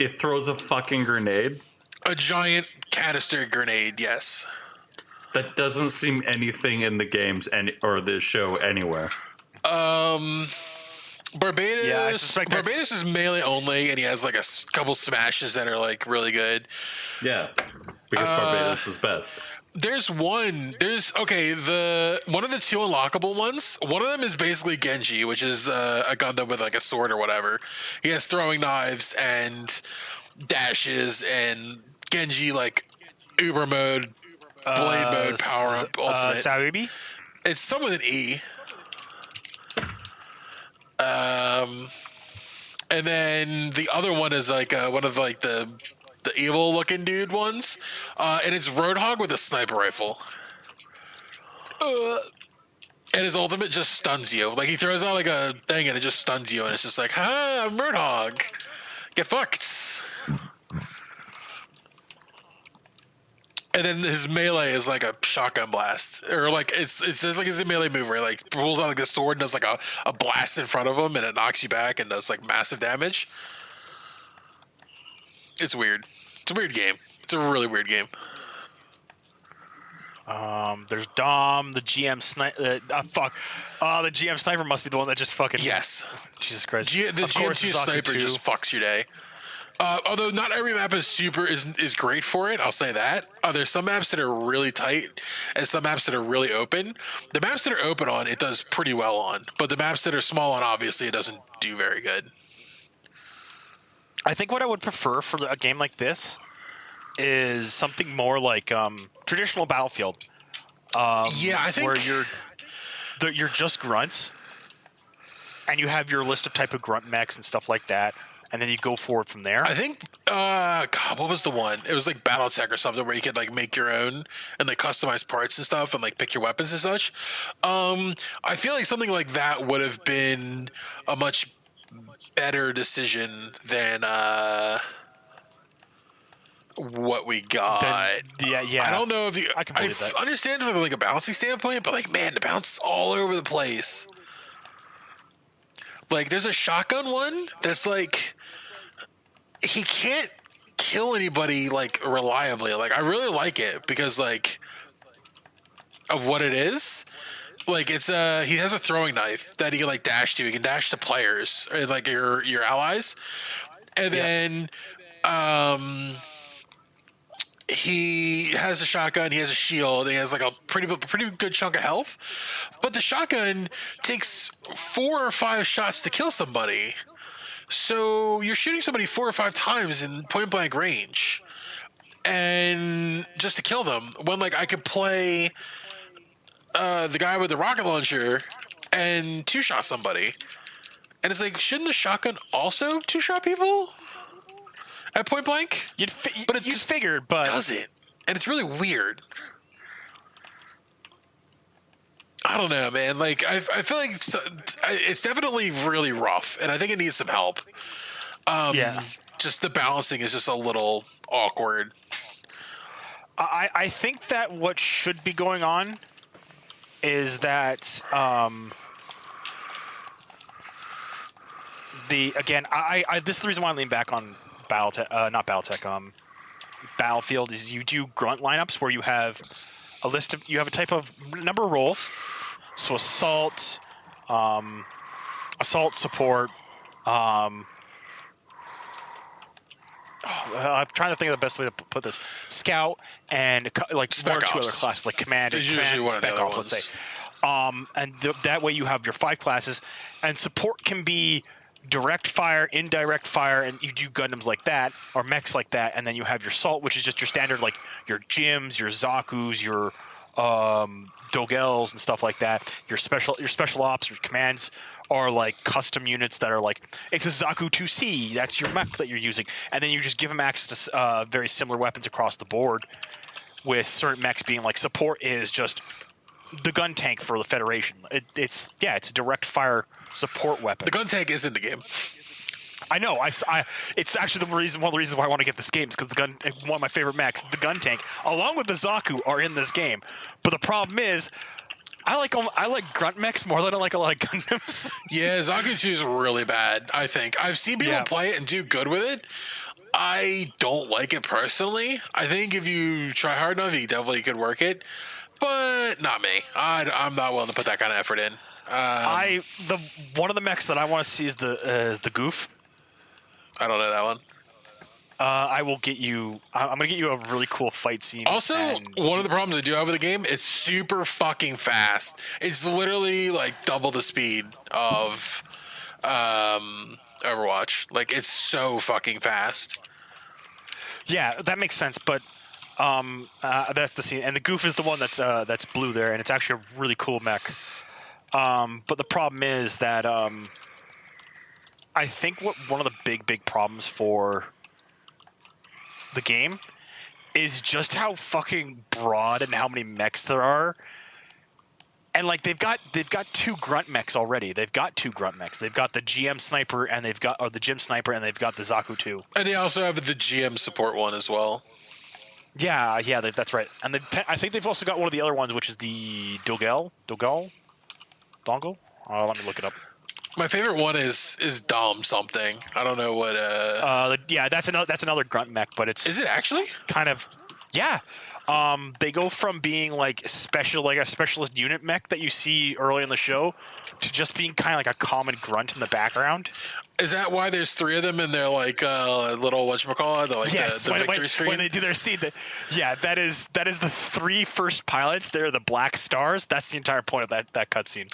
it throws a fucking grenade. A giant canister grenade, yes. That doesn't seem anything in the games or the show anywhere. Barbados. Yeah, I suspect Barbados is melee only, and he has like a couple smashes that are like really good. Yeah, because Barbados is best. There's one of the two unlockable ones. One of them is basically Genji, which is a Gundam with like a sword or whatever. He has throwing knives and dashes, and Genji like Uber mode, blade mode, power up, ultimate. Saubi? It's someone with an E. And then the other one is like one of like the evil looking dude ones, and it's Roadhog with a sniper rifle. And his ultimate just stuns you. Like he throws out like a thing and it just stuns you, and it's just like, I'm Roadhog. Get fucked. And then his melee is like a shotgun blast, or like it's like his melee move where he like pulls out like a sword and does like a blast in front of him, and it knocks you back and does like massive damage. It's weird. It's a weird game. It's a really weird game. There's Dom, the GM sniper. Fuck. The GM sniper must be the one that just fucking. Yes. Jesus Christ. The Of GM2 course, Zaku sniper 2. just fucks your day. Although not every map is great for it, I'll say that. There's some maps that are really tight and some maps that are really open. The maps that are open on, it does pretty well on. But the maps that are small on, obviously, it doesn't do very good. I think what I would prefer for a game like this is something more like traditional Battlefield. Yeah, I think where you're just grunts, and you have your list of type of grunt mechs and stuff like that, and then you go forward from there. I think, God, what was the one? It was like BattleTech or something where you could like make your own and like customize parts and stuff and like pick your weapons and such. I feel like something like that would have been a much better decision than what we got. Yeah. I don't know if I can believe that. understand from like a balancing standpoint, but like, man, the bounce is all over the place. Like, there's a shotgun one that's like, he can't kill anybody like reliably. Like, I really like it because like of what it is. Like, it's he has a throwing knife that he can like dash to. He can dash to players or like your allies, and then he has a shotgun, he has a shield, and he has like a pretty good chunk of health. But the shotgun takes 4 or 5 shots to kill somebody. So you're shooting somebody 4 or 5 times in point blank range, and just to kill them. When like I could play the guy with the rocket launcher and 2-shot somebody, and it's like, shouldn't the shotgun also 2-shot people at point blank? But it just figured, but doesn't, and it's really weird. I don't know, man. Like, I feel like it's definitely really rough, and I think it needs some help. Just the balancing is just a little awkward. I think that what should be going on is that this is the reason why I lean back on BattleTech, Battlefield, is you do grunt lineups where you have you have a type of number of roles. So assault, support. I'm trying to think of the best way to put this. Scout and like Spec one or two Ops. other classes, like command and It's usually one of the Spec other Ops, let's ones. say. That way you have your 5 classes, and support can be direct fire, indirect fire, and you do Gundams like that, or mechs like that, and then you have your Salt, which is just your standard, like your Jims, your Zakus, your Dogels and stuff like that. Your special ops, your commands are like custom units that are like, it's a Zaku 2C, that's your mech that you're using, and then you just give them access to very similar weapons across the board, with certain mechs being like, support is just the gun tank for the Federation. It's a direct fire support weapon. The gun tank is in the game. I know. It's actually one of the reasons why I want to get this game is because one of my favorite mechs, the gun tank, along with the Zaku, are in this game. But the problem is, I like grunt mechs more than I like a lot of Gundams. Yeah, Zaku 2 is really bad, I think. I've seen people play it and do good with it. I don't like it personally. I think if you try hard enough, you definitely could work it. But not me. I'm not willing to put that kind of effort in. One of the mechs that I want to see is the Goof. I don't know that one. I will get you. I'm gonna get you a really cool fight scene. Also, one of the problems I do have with the game, it's super fucking fast. It's literally like double the speed of Overwatch. Like, it's so fucking fast. Yeah, that makes sense. But that's the scene, and the Goof is the one that's blue there, and it's actually a really cool mech. But the problem is that I think one of the big problems for the game is just how fucking broad and how many mechs there are. And like they've got 2 grunt mechs already. They've got 2 grunt mechs. They've got the GM sniper and the Jim sniper, and they've got the Zaku 2. And they also have the GM support one as well. Yeah, that's right. And I think they've also got one of the other ones, which is the Dongle. Let me look it up. My favorite one is Dom something. I don't know what. That's another grunt mech, but it's. Is it actually? Kind of. Yeah. They go from being like a specialist unit mech that you see early in the show to just being kind of like a common grunt in the background. Is that why there's 3 of them and they're like little whatchamacallit? They're like the victory screen? When they do their scene, that is the 3 first pilots. They're the Black Stars. That's the entire point of that cutscene.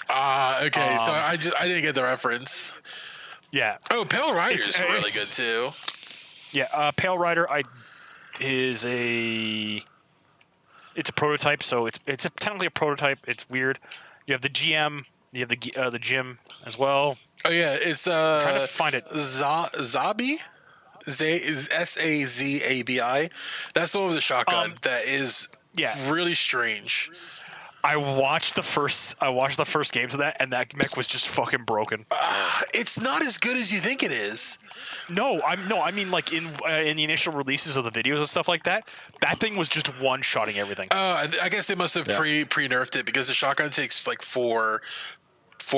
Okay. So I didn't get the reference. Yeah. Oh, Pale Rider's really good too. Yeah, Pale Rider it's a prototype, so it's technically a prototype. It's weird. You have the GM You have the gym as well. Oh yeah, it's Trying to find it. Zabi. Is Sazabi. That's the one with the shotgun. That is Yeah. really strange. I watched the first games of that, and that mech was just fucking broken. It's not as good as you think it is. I mean like in the initial releases of the videos and stuff like that. That thing was just one-shotting everything. I guess they must have pre nerfed it because the shotgun takes like four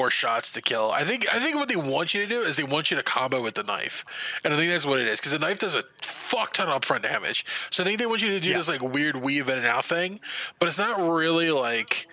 shots to kill. I think what they want you to do is they want you to combo with the knife, and I think that's what it is because the knife does a fuck ton of upfront damage. So I think they want you to do this like weird weave in and out thing, but it's not really like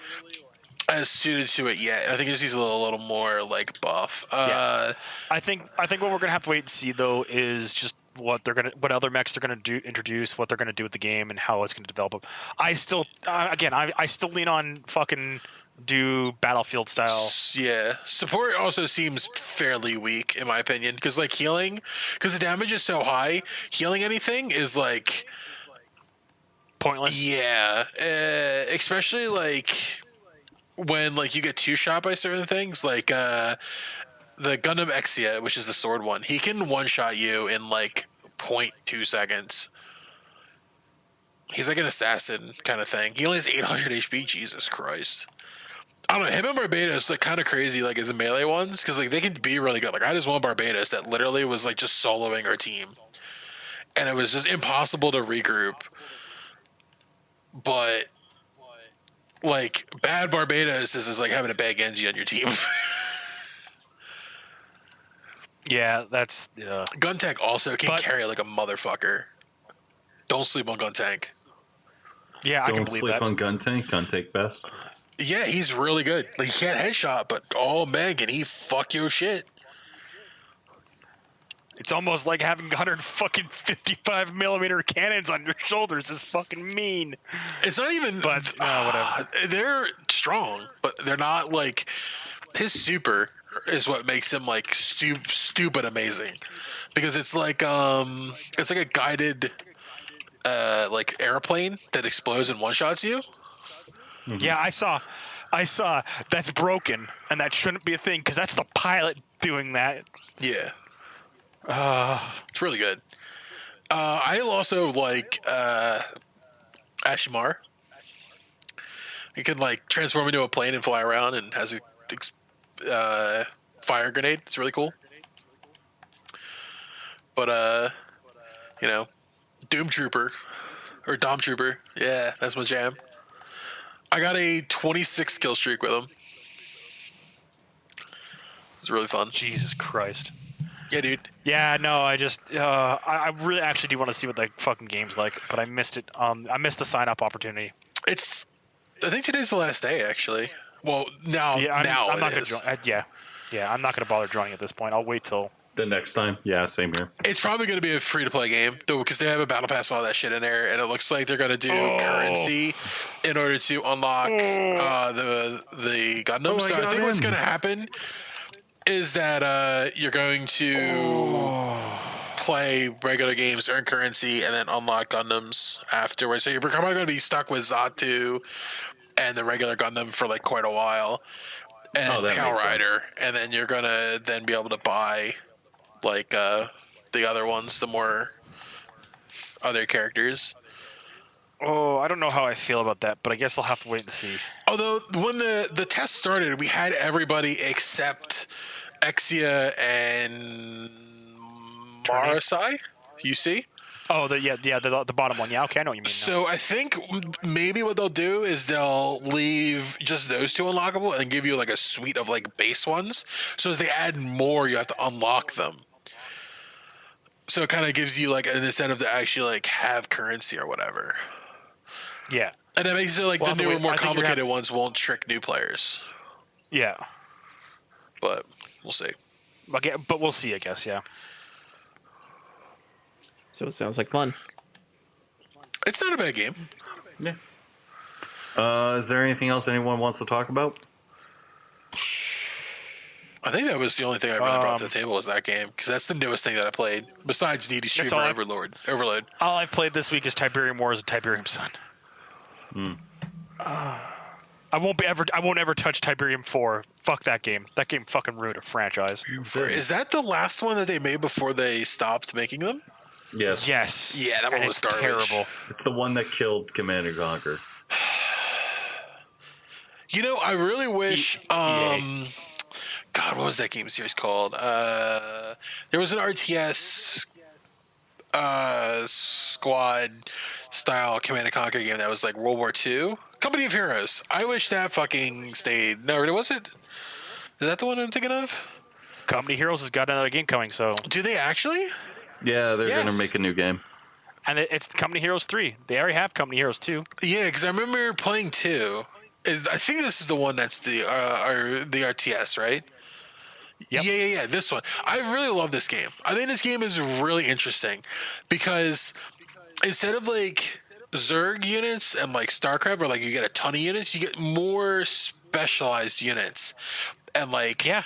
as suited to it yet. I think it just needs a little more like buff. I think what we're gonna have to wait and see though is just what other mechs they're gonna introduce, what they're gonna do with the game, and how it's gonna develop. I still I still lean on fucking do Battlefield style. Yeah, support also seems fairly weak in my opinion because like healing, because the damage is so high, healing anything is like Pointless. Yeah, especially like when like you get two shot by certain things, like the Gundam Exia, which is the sword one, he can one shot you in like 0.2 seconds. He's like an assassin kind of thing. He only has 800 HP. Jesus Christ. I don't know. Him and Barbados like kind of crazy, like as the melee ones, because like they can be really good. Like I just won Barbados that literally was like just soloing our team, and it was just impossible to regroup. But like bad Barbados is like having a bad Genji on your team. Yeah, that's Gun Tank also can carry like a motherfucker. Don't sleep on Gun Tank. Yeah, I can Don't believe sleep that. on Gun Tank. Gun Tank best. Yeah, he's really good. Like he can't headshot, but oh man, can he fuck your shit? It's almost like having 155 millimeter cannons on your shoulders is fucking mean. It's not even. But whatever. They're strong, but they're not like his super is what makes him like stupid amazing, because it's like a guided like airplane that explodes and one shots you. Mm-hmm. Yeah, I saw that's broken, and that shouldn't be a thing because that's the pilot doing that. Yeah. It's really good. I also like Ashimar. He can like transform into a plane and fly around, and has a fire grenade. It's really cool. But you know, Doom Trooper or Dom Trooper. Yeah, that's my jam. I got a 26 kill streak with him. It's really fun. Jesus Christ. Yeah, dude. Yeah, no, I just I really actually do want to see what the fucking game's like, but I missed it. I missed the sign up opportunity. I think today's the last day, actually. Well, now I'm not it gonna is. Yeah, I'm not gonna bother joining at this point. I'll wait till The next time. Yeah, same here. It's probably going to be a free-to-play game, though, because they have a battle pass and all that shit in there, and it looks like they're going to do currency in order to unlock the Gundam. So I think what's going to happen is that you're going to play regular games, earn currency, and then unlock Gundams afterwards. So you're probably going to be stuck with Zatu and the regular Gundam for like quite a while, and Cow Rider, and then you're going to then be able to buy like the other ones, the more other characters. Oh, I don't know how I feel about that, but I guess I'll have to wait and see. Although when the test started, we had everybody except Exia and Marasai. You see? Oh, the bottom one. Yeah, okay, I know what you mean. So I think maybe what they'll do is they'll leave just those two unlockable and give you like a suite of like base ones. So as they add more, you have to unlock them. So it kind of gives you like an incentive to actually like have currency or whatever. Yeah. And that makes it like the newer, more complicated ones won't trick new players. Yeah. But we'll see. Okay, but we'll see, I guess, yeah. So it sounds like fun. It's not a bad game. Yeah. Is there anything else anyone wants to talk about? I think that was the only thing I really brought to the table was that game, because that's the newest thing that I played besides DD Streamer Overload. All I've played this week is Tiberium Wars and Tiberium Sun. I won't ever touch Tiberium 4. Fuck that game. That game fucking ruined a franchise. Is that the last one that they made before they stopped making them? Yes. Yes. Yeah, that one and was it's garbage. terrible. It's the one that killed Command and Conquer. You know, I really wish. EA. God, what was that game series called? There was an RTS squad style Command and Conquer game that was like World War II. Company of Heroes. I wish that fucking stayed. No, was it? Is that the one I'm thinking of? Company Heroes has got another game coming, so Do they actually? Yeah, they're Yes. gonna make a new game. and it's Company Heroes 3. They already have Company Heroes 2. Yeah, because I remember playing 2. I think this is the one that's the RTS, right? Yep. Yeah. This one. I really love this game. I think this game is really interesting because instead of like Zerg units and like StarCraft, where like you get a ton of units, you get more specialized units, and like Yeah.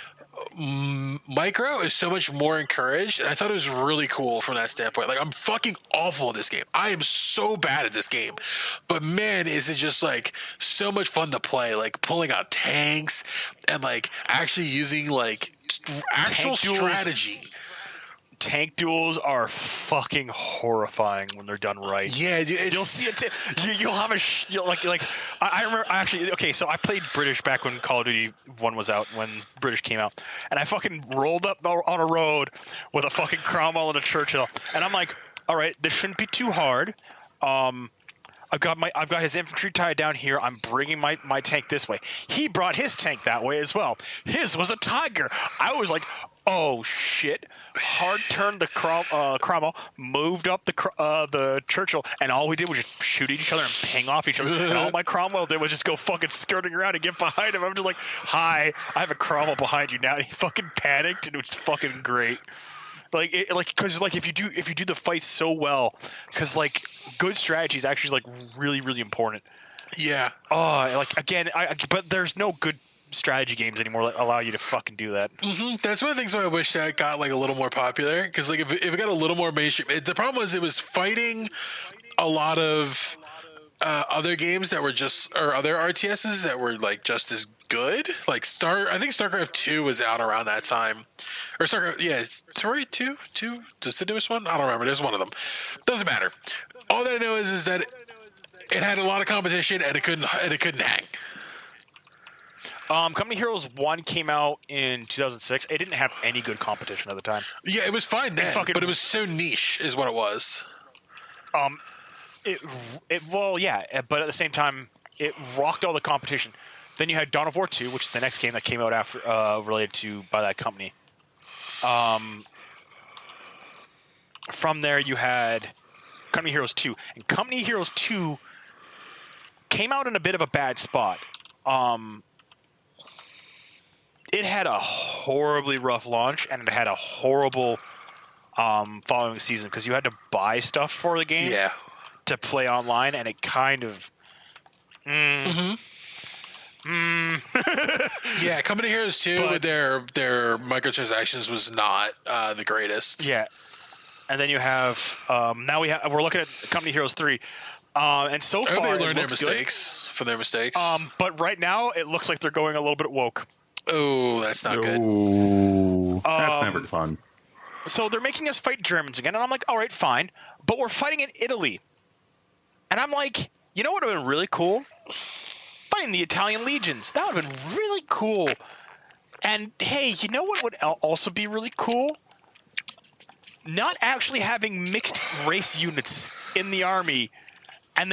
micro is so much more encouraged, and I thought it was really cool from that standpoint. Like, I'm fucking awful at this game. I am so bad at this game, but man, is it just like so much fun to play. Like pulling out tanks and like actually using like actual Tank duels. strategy. Tank duels are fucking horrifying when they're done right. Yeah, dude, it's, You'll see it. You'll have a you'll like. I remember. I actually. Okay, so I played British back when Call of Duty 1 was out, when British came out, and I fucking rolled up on a road with a fucking Cromwell and a Churchill, and I'm like, all right, this shouldn't be too hard. I've got his infantry tied down here. I'm bringing my tank this way. He brought his tank that way as well. His was a Tiger. I was like, oh shit! Hard turned the Cromwell, moved up the Churchill, and all we did was just shoot each other and ping off each other. And all my Cromwell did was just go fucking skirting around and get behind him. I'm just like, hi, I have a Cromwell behind you now. And he fucking panicked, and it was fucking great. Because if you do the fight so well, because like good strategy is actually like really really important. yeah. But there's no good strategy games anymore that allow you to fucking do that. That's one of the things why I wish that got like a little more popular, because like if it got a little more mainstream, the problem was it was fighting a lot of other games that were just, or other RTSs that were like just as good. Like I think StarCraft 2 was out around that time, or StarCraft. Yeah, it's 2. Just the newest one. I don't remember. There's one of them. Doesn't matter. All that I know is that it had a lot of competition and it couldn't hang. Company Heroes 1 came out in 2006. It didn't have any good competition at the time. Yeah, it was fine then, but it was so niche, is what it was. But at the same time, it rocked all the competition. Then you had Dawn of War 2, which is the next game that came out after, related to by that company. From there, you had Company Heroes 2, and Company Heroes 2 came out in a bit of a bad spot. It had a horribly rough launch, and it had a horrible following season, because you had to buy stuff for the game to play online, and it kind of Yeah, Company Heroes 2 with their microtransactions was not the greatest. Yeah. And then you have we're looking at Company Heroes 3. And so far Everybody learned their it looks mistakes from their mistakes. good. But right now it looks like they're going a little bit woke. Oh, that's not good. Ooh, that's never fun. So they're making us fight Germans again, and I'm like, all right, fine, but we're fighting in Italy. And I'm like, you know what would have been really cool? Fighting the Italian legions. That would have been really cool. And hey, you know what would also be really cool? Not actually having mixed race units in the army, and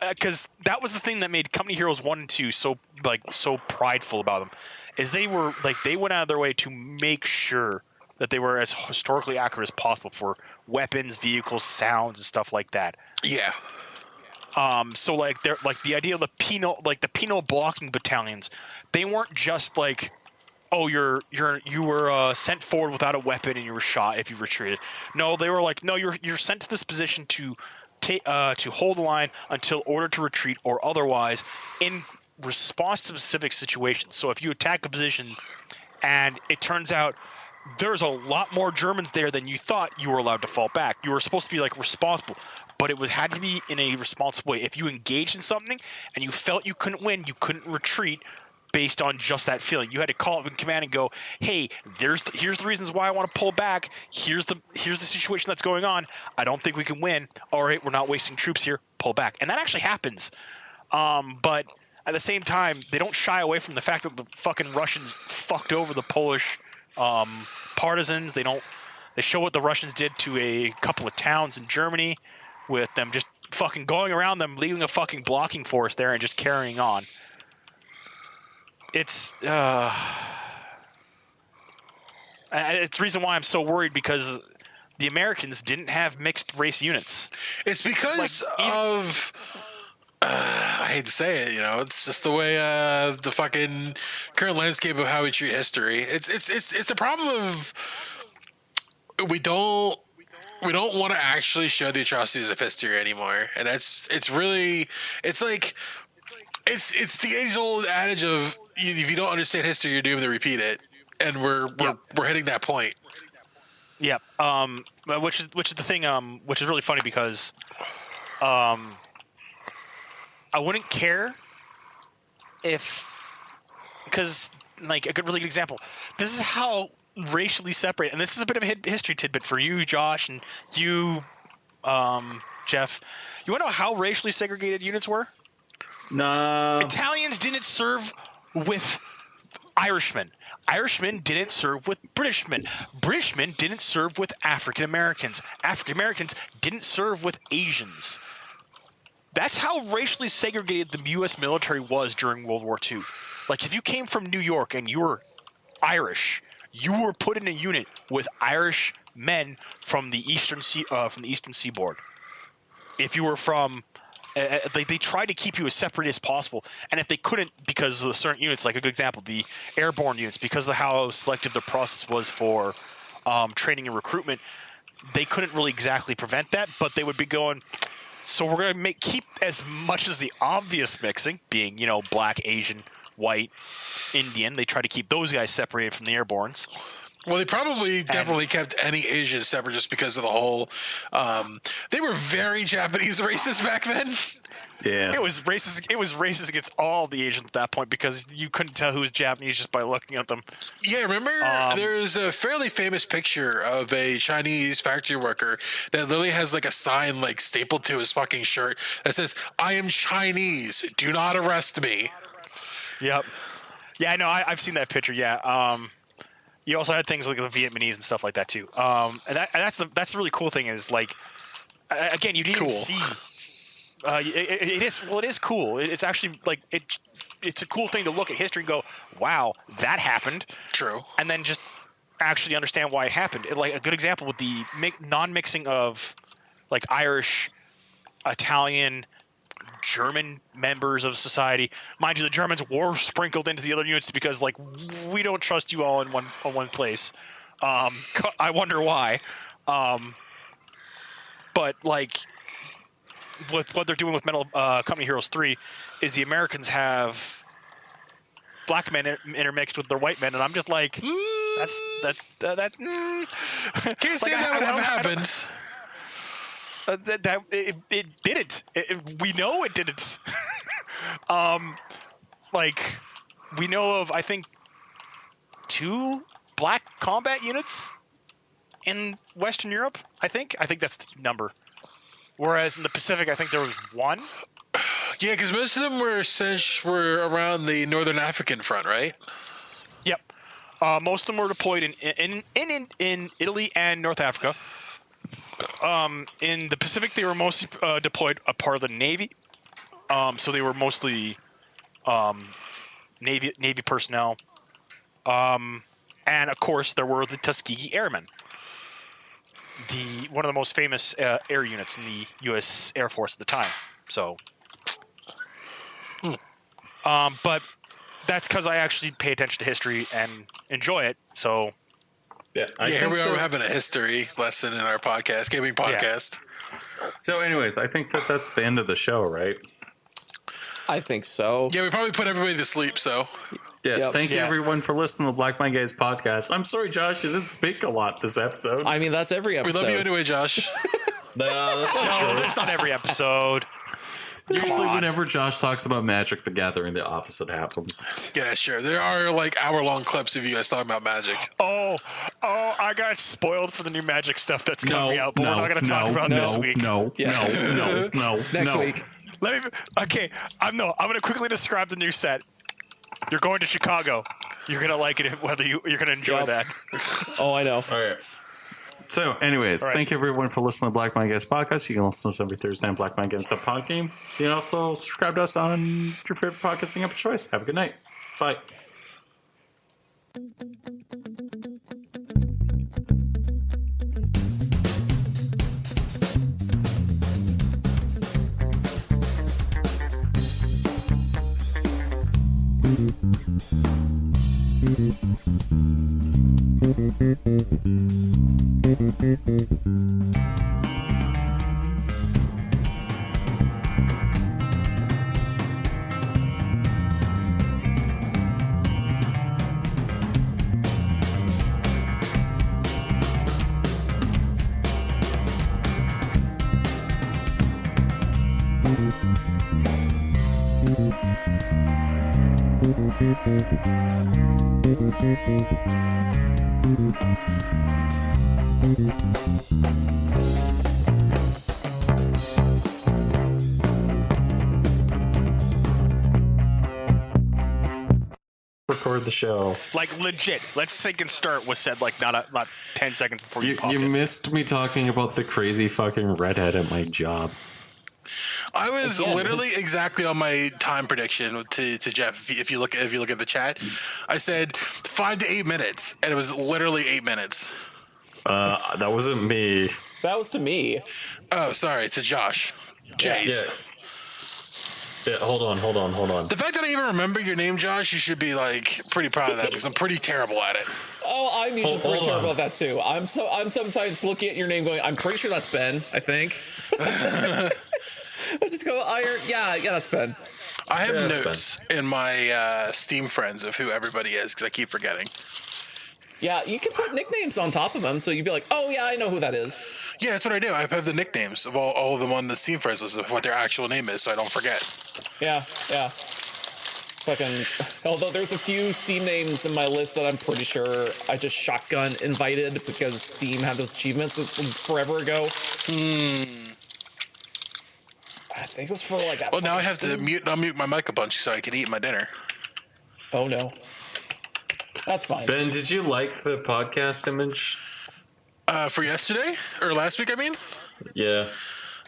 because that was the thing that made Company Heroes 1 and 2 so prideful about them, is they went out of their way to make sure that they were as historically accurate as possible for weapons, vehicles, sounds, and stuff like that. Yeah. So like they're like the idea of the penal blocking battalions, they weren't just like, oh, you were sent forward without a weapon and you were shot if you retreated. No, they were like, no, you're sent to this position to hold the line until ordered to retreat, or otherwise in response to specific situations. So if you attack a position and it turns out there's a lot more Germans there than you thought, you were allowed to fall back. You were supposed to be like responsible. but it had to be in a responsible way. If you engaged in something and you felt you couldn't win, you couldn't retreat based on just that feeling. You had to call up in command and go, "Hey, here's the reasons why I want to pull back. Here's the situation that's going on. I don't think we can win. All right, we're not wasting troops here. Pull back." And that actually happens. But at the same time, they don't shy away from the fact that the fucking Russians fucked over the Polish partisans. They show what the Russians did to a couple of towns in Germany with them just fucking going around them, leaving a fucking blocking force there and just carrying on. It's the reason why I'm so worried, because the Americans didn't have mixed race units. It's because of I hate to say it, it's just the way the fucking current landscape of how we treat history. It's the problem of we don't want to actually show the atrocities of history anymore, and it's the age old adage of if you don't understand history, you're doomed to repeat it, and we're hitting that point. Yep. Which is the thing. Which is really funny because, I wouldn't care because like a really good example. This is how racially separated, and this is a bit of a history tidbit for you, Josh, and you, Jeff. You want to know how racially segregated units were? No. Italians didn't serve with Irishmen. Irishmen didn't serve with Britishmen. Britishmen didn't serve with African Americans. African Americans didn't serve with Asians. That's how racially segregated the U.S. military was during World War II. Like, if you came from New York and you were Irish, you were put in a unit with Irish men from the eastern seaboard. If you were from they tried to keep you as separate as possible, and if they couldn't, because of certain units, like a good example, the airborne units, because of how selective the process was for training and recruitment, they couldn't really exactly prevent that, but they would be going, so we're going to keep as much as the obvious mixing, being, black, Asian, white, Indian. They try to keep those guys separated from the airbornes. Well, they probably definitely kept any Asians separate just because of the whole. They were very Japanese racist back then. Yeah, it was racist. It was racist against all the Asians at that point because you couldn't tell who was Japanese just by looking at them. Yeah, remember there's a fairly famous picture of a Chinese factory worker that literally has like a sign like stapled to his fucking shirt that says, "I am Chinese. Do not arrest me." Yep. Yeah, I know. I've seen that picture. Yeah. You also had things like the Vietnamese and stuff like that too. And that's the really cool thing is, like, again, you didn't even see. It is cool. It's actually like it's a cool thing to look at history and go, wow, that happened. True. And then just actually understand why it happened. Like a good example with the non-mixing of like Irish, Italian, German members of society. Mind you, the Germans were sprinkled into the other units because, like, we don't trust you all in one place. I wonder why. But like, with what they're doing with Metal Company Heroes 3, is the Americans have black men intermixed with their white men, and I'm just like, that. Can't say that would have happened. It didn't. We know it didn't. Like, we know of, I think, 2 black combat units in Western Europe. I think that's the number. Whereas in the Pacific, I think there was 1. Yeah, because most of them were around the Northern African front, right? Yep. Most of them were deployed in Italy and North Africa. In the Pacific, they were mostly deployed a part of the Navy. So they were mostly Navy personnel. And of course, there were the Tuskegee Airmen, one of the most famous air units in the U.S. Air Force at the time. So, but that's because I actually pay attention to history and enjoy it. So. Yeah, here we are having a history lesson in our gaming podcast. Yeah. So anyways, I think that's the end of the show, right? I think so. Yeah, we probably put everybody to sleep, so. Yeah, Yep. Thank you everyone for listening to the Black Mind Gaze podcast. I'm sorry, Josh, you didn't speak a lot this episode. I mean, that's every We episode. love you anyway, Josh. No, that's not No, true. that's not every episode. Usually, on. whenever Josh talks about Magic the Gathering, the opposite happens. Yeah, sure. There are like hour-long clips of you guys talking about Magic. Oh, I got spoiled for the new Magic stuff that's coming out, but we're not going to talk about this week. No, Next week. Okay, I'm going to quickly describe the new set. You're going to Chicago. You're going to like it whether you're going to enjoy Yep. that. Oh, I know. All right. So, anyways, right. thank you everyone for listening to Black Mind Games podcast. You can listen to us every Thursday on blackmindgames.podgame. You can also subscribe to us on your favorite podcasting app of choice. Have a good night. Bye. Record the show. Like, legit. Let's sync and start was said, like, not 10 seconds before you popped You it. missed me talking about the crazy fucking redhead at my job. I was Again, literally this- exactly on my time prediction to Jeff. If you look at the chat, I said 5 to 8 minutes, and it was literally 8 minutes. That wasn't me. That was to me. Oh, sorry, to Josh. Jace. Yeah, hold on. The fact that I even remember your name, Josh, you should be like pretty proud of that because I'm pretty terrible at it. Oh, I'm usually Hold pretty terrible on. about that too. I'm sometimes looking at your name going, I'm pretty sure that's Ben, I think. I just go, Iron. Yeah, that's Ben. I have Yeah, that's notes in my Steam friends of who everybody is because I keep forgetting. Yeah, you can put nicknames on top of them, so you'd be like, oh yeah, I know who that is. Yeah, that's what I do. I have the nicknames of all of them on the Steam friends list of what their actual name is, so I don't forget. Yeah. Fucking. Although there's a few Steam names in my list that I'm pretty sure I just shotgun invited because Steam had those achievements forever ago. I think it was for like that. Well, now I have fucking to Steam- unmute my mic a bunch so I can eat my dinner. Oh no. That's fine. Ben, did you like the podcast image? For yesterday or last week, I mean. Yeah.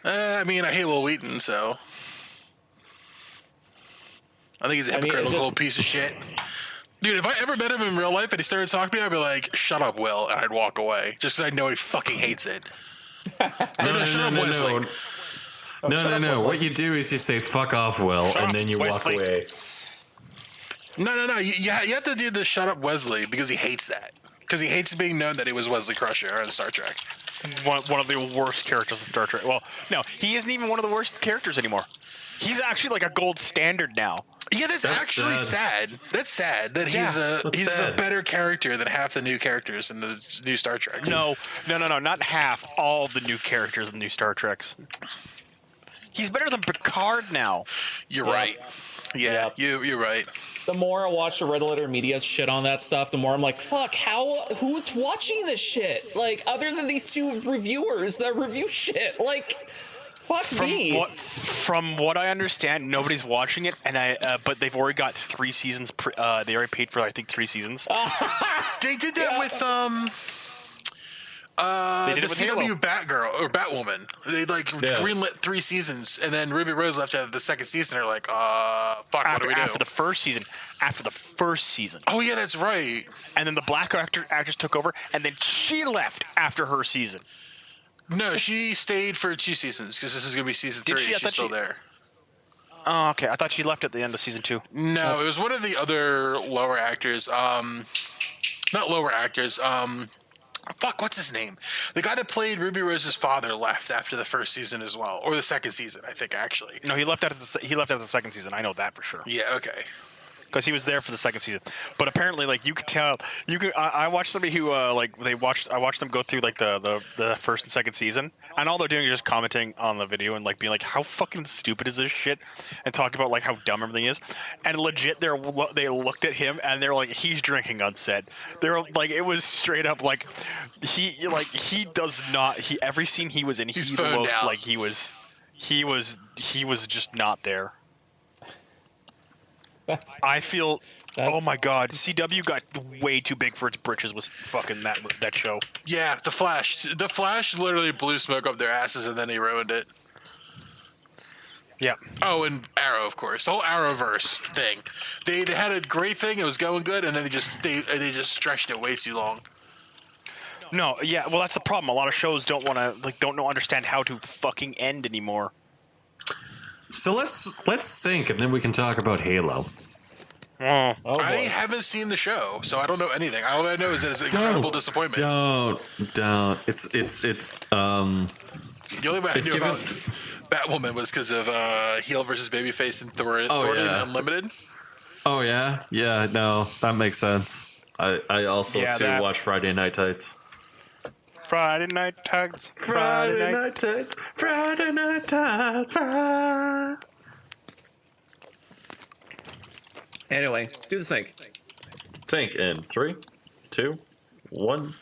I mean, I hate Will Wheaton, so I think he's a I mean, it hypocritical just- piece of shit. Dude, if I ever met him in real life and he started talking to me, I'd be like, "Shut up, Will," and I'd walk away just because I know he fucking hates it. No. shut up, Wesley. No. What you do is you say "fuck off, Will," Shut and up, then you walk Wesley. away. No. You have to do the "shut up, Wesley" because he hates that. Because he hates being known that he was Wesley Crusher on Star Trek. One of the worst characters in Star Trek. Well, no, he isn't even one of the worst characters anymore. He's actually like a gold standard now. Yeah, that's actually sad. That's sad that he's that's a sad. better character than half the new characters in the new Star Trek. No, not half. All the new characters in the new Star Treks. He's better than Picard now. You're right. Yeah, you're right. The more I watch the Red Letter Media shit on that stuff, the more I'm like, fuck, who's watching this shit? Like, other than these two reviewers that review shit, like, fuck me. From what I understand, nobody's watching it, and but they've already got 3 seasons. They already paid for I think 3 seasons. They did that with They did the it with CW Halo. Batgirl or Batwoman. They greenlit 3 seasons, and then Ruby Rose left after the second season. They're like, fuck, what do we do? After the first season. Oh yeah, that's right. And then the black actress took over, and then she left after her season. No, she stayed for 2 seasons because this is gonna be season 3. she? I She's thought still she- there. Oh, okay. I thought she left at the end of season 2. No, it was one of the other lower actors. Not lower actors. Fuck, what's his name? The guy that played Ruby Rose's father left after the first season as well, or the second season, I think actually. No, he left after the second season. I know that for sure. Yeah, okay. because he was there for the second season. But apparently, like you could tell, I watched somebody who I watched them go through like the first and second season, and all they're doing is just commenting on the video and like being like, how fucking stupid is this shit, and talking about like how dumb everything is, and legit they looked at him and they're like, he's drinking on set. They're like, it was straight up like he does not, every scene he was in, he looked like he was just not there. I feel. Oh my god, CW got way too big for its britches with fucking that show. Yeah, The Flash. The Flash literally blew smoke up their asses, and then he ruined it. Yeah. Oh, and Arrow, of course. The whole Arrowverse thing. They had a great thing. It was going good, and then they just stretched it way too long. No, yeah. Well, that's the problem. A lot of shows don't understand how to fucking end anymore. So let's sync, and then we can talk about Halo. Oh. I haven't seen the show, so I don't know anything. All I know is that it's an incredible disappointment. Don't. It's The only way I knew about Batwoman was because of heel versus babyface and Thor Unlimited. Oh yeah, no, that makes sense. I also watch Friday Night Tights. Friday Night Tights. Friday Night Tights. Friday Night Tights. Anyway, do the sync. Sync in 3, 2, 1.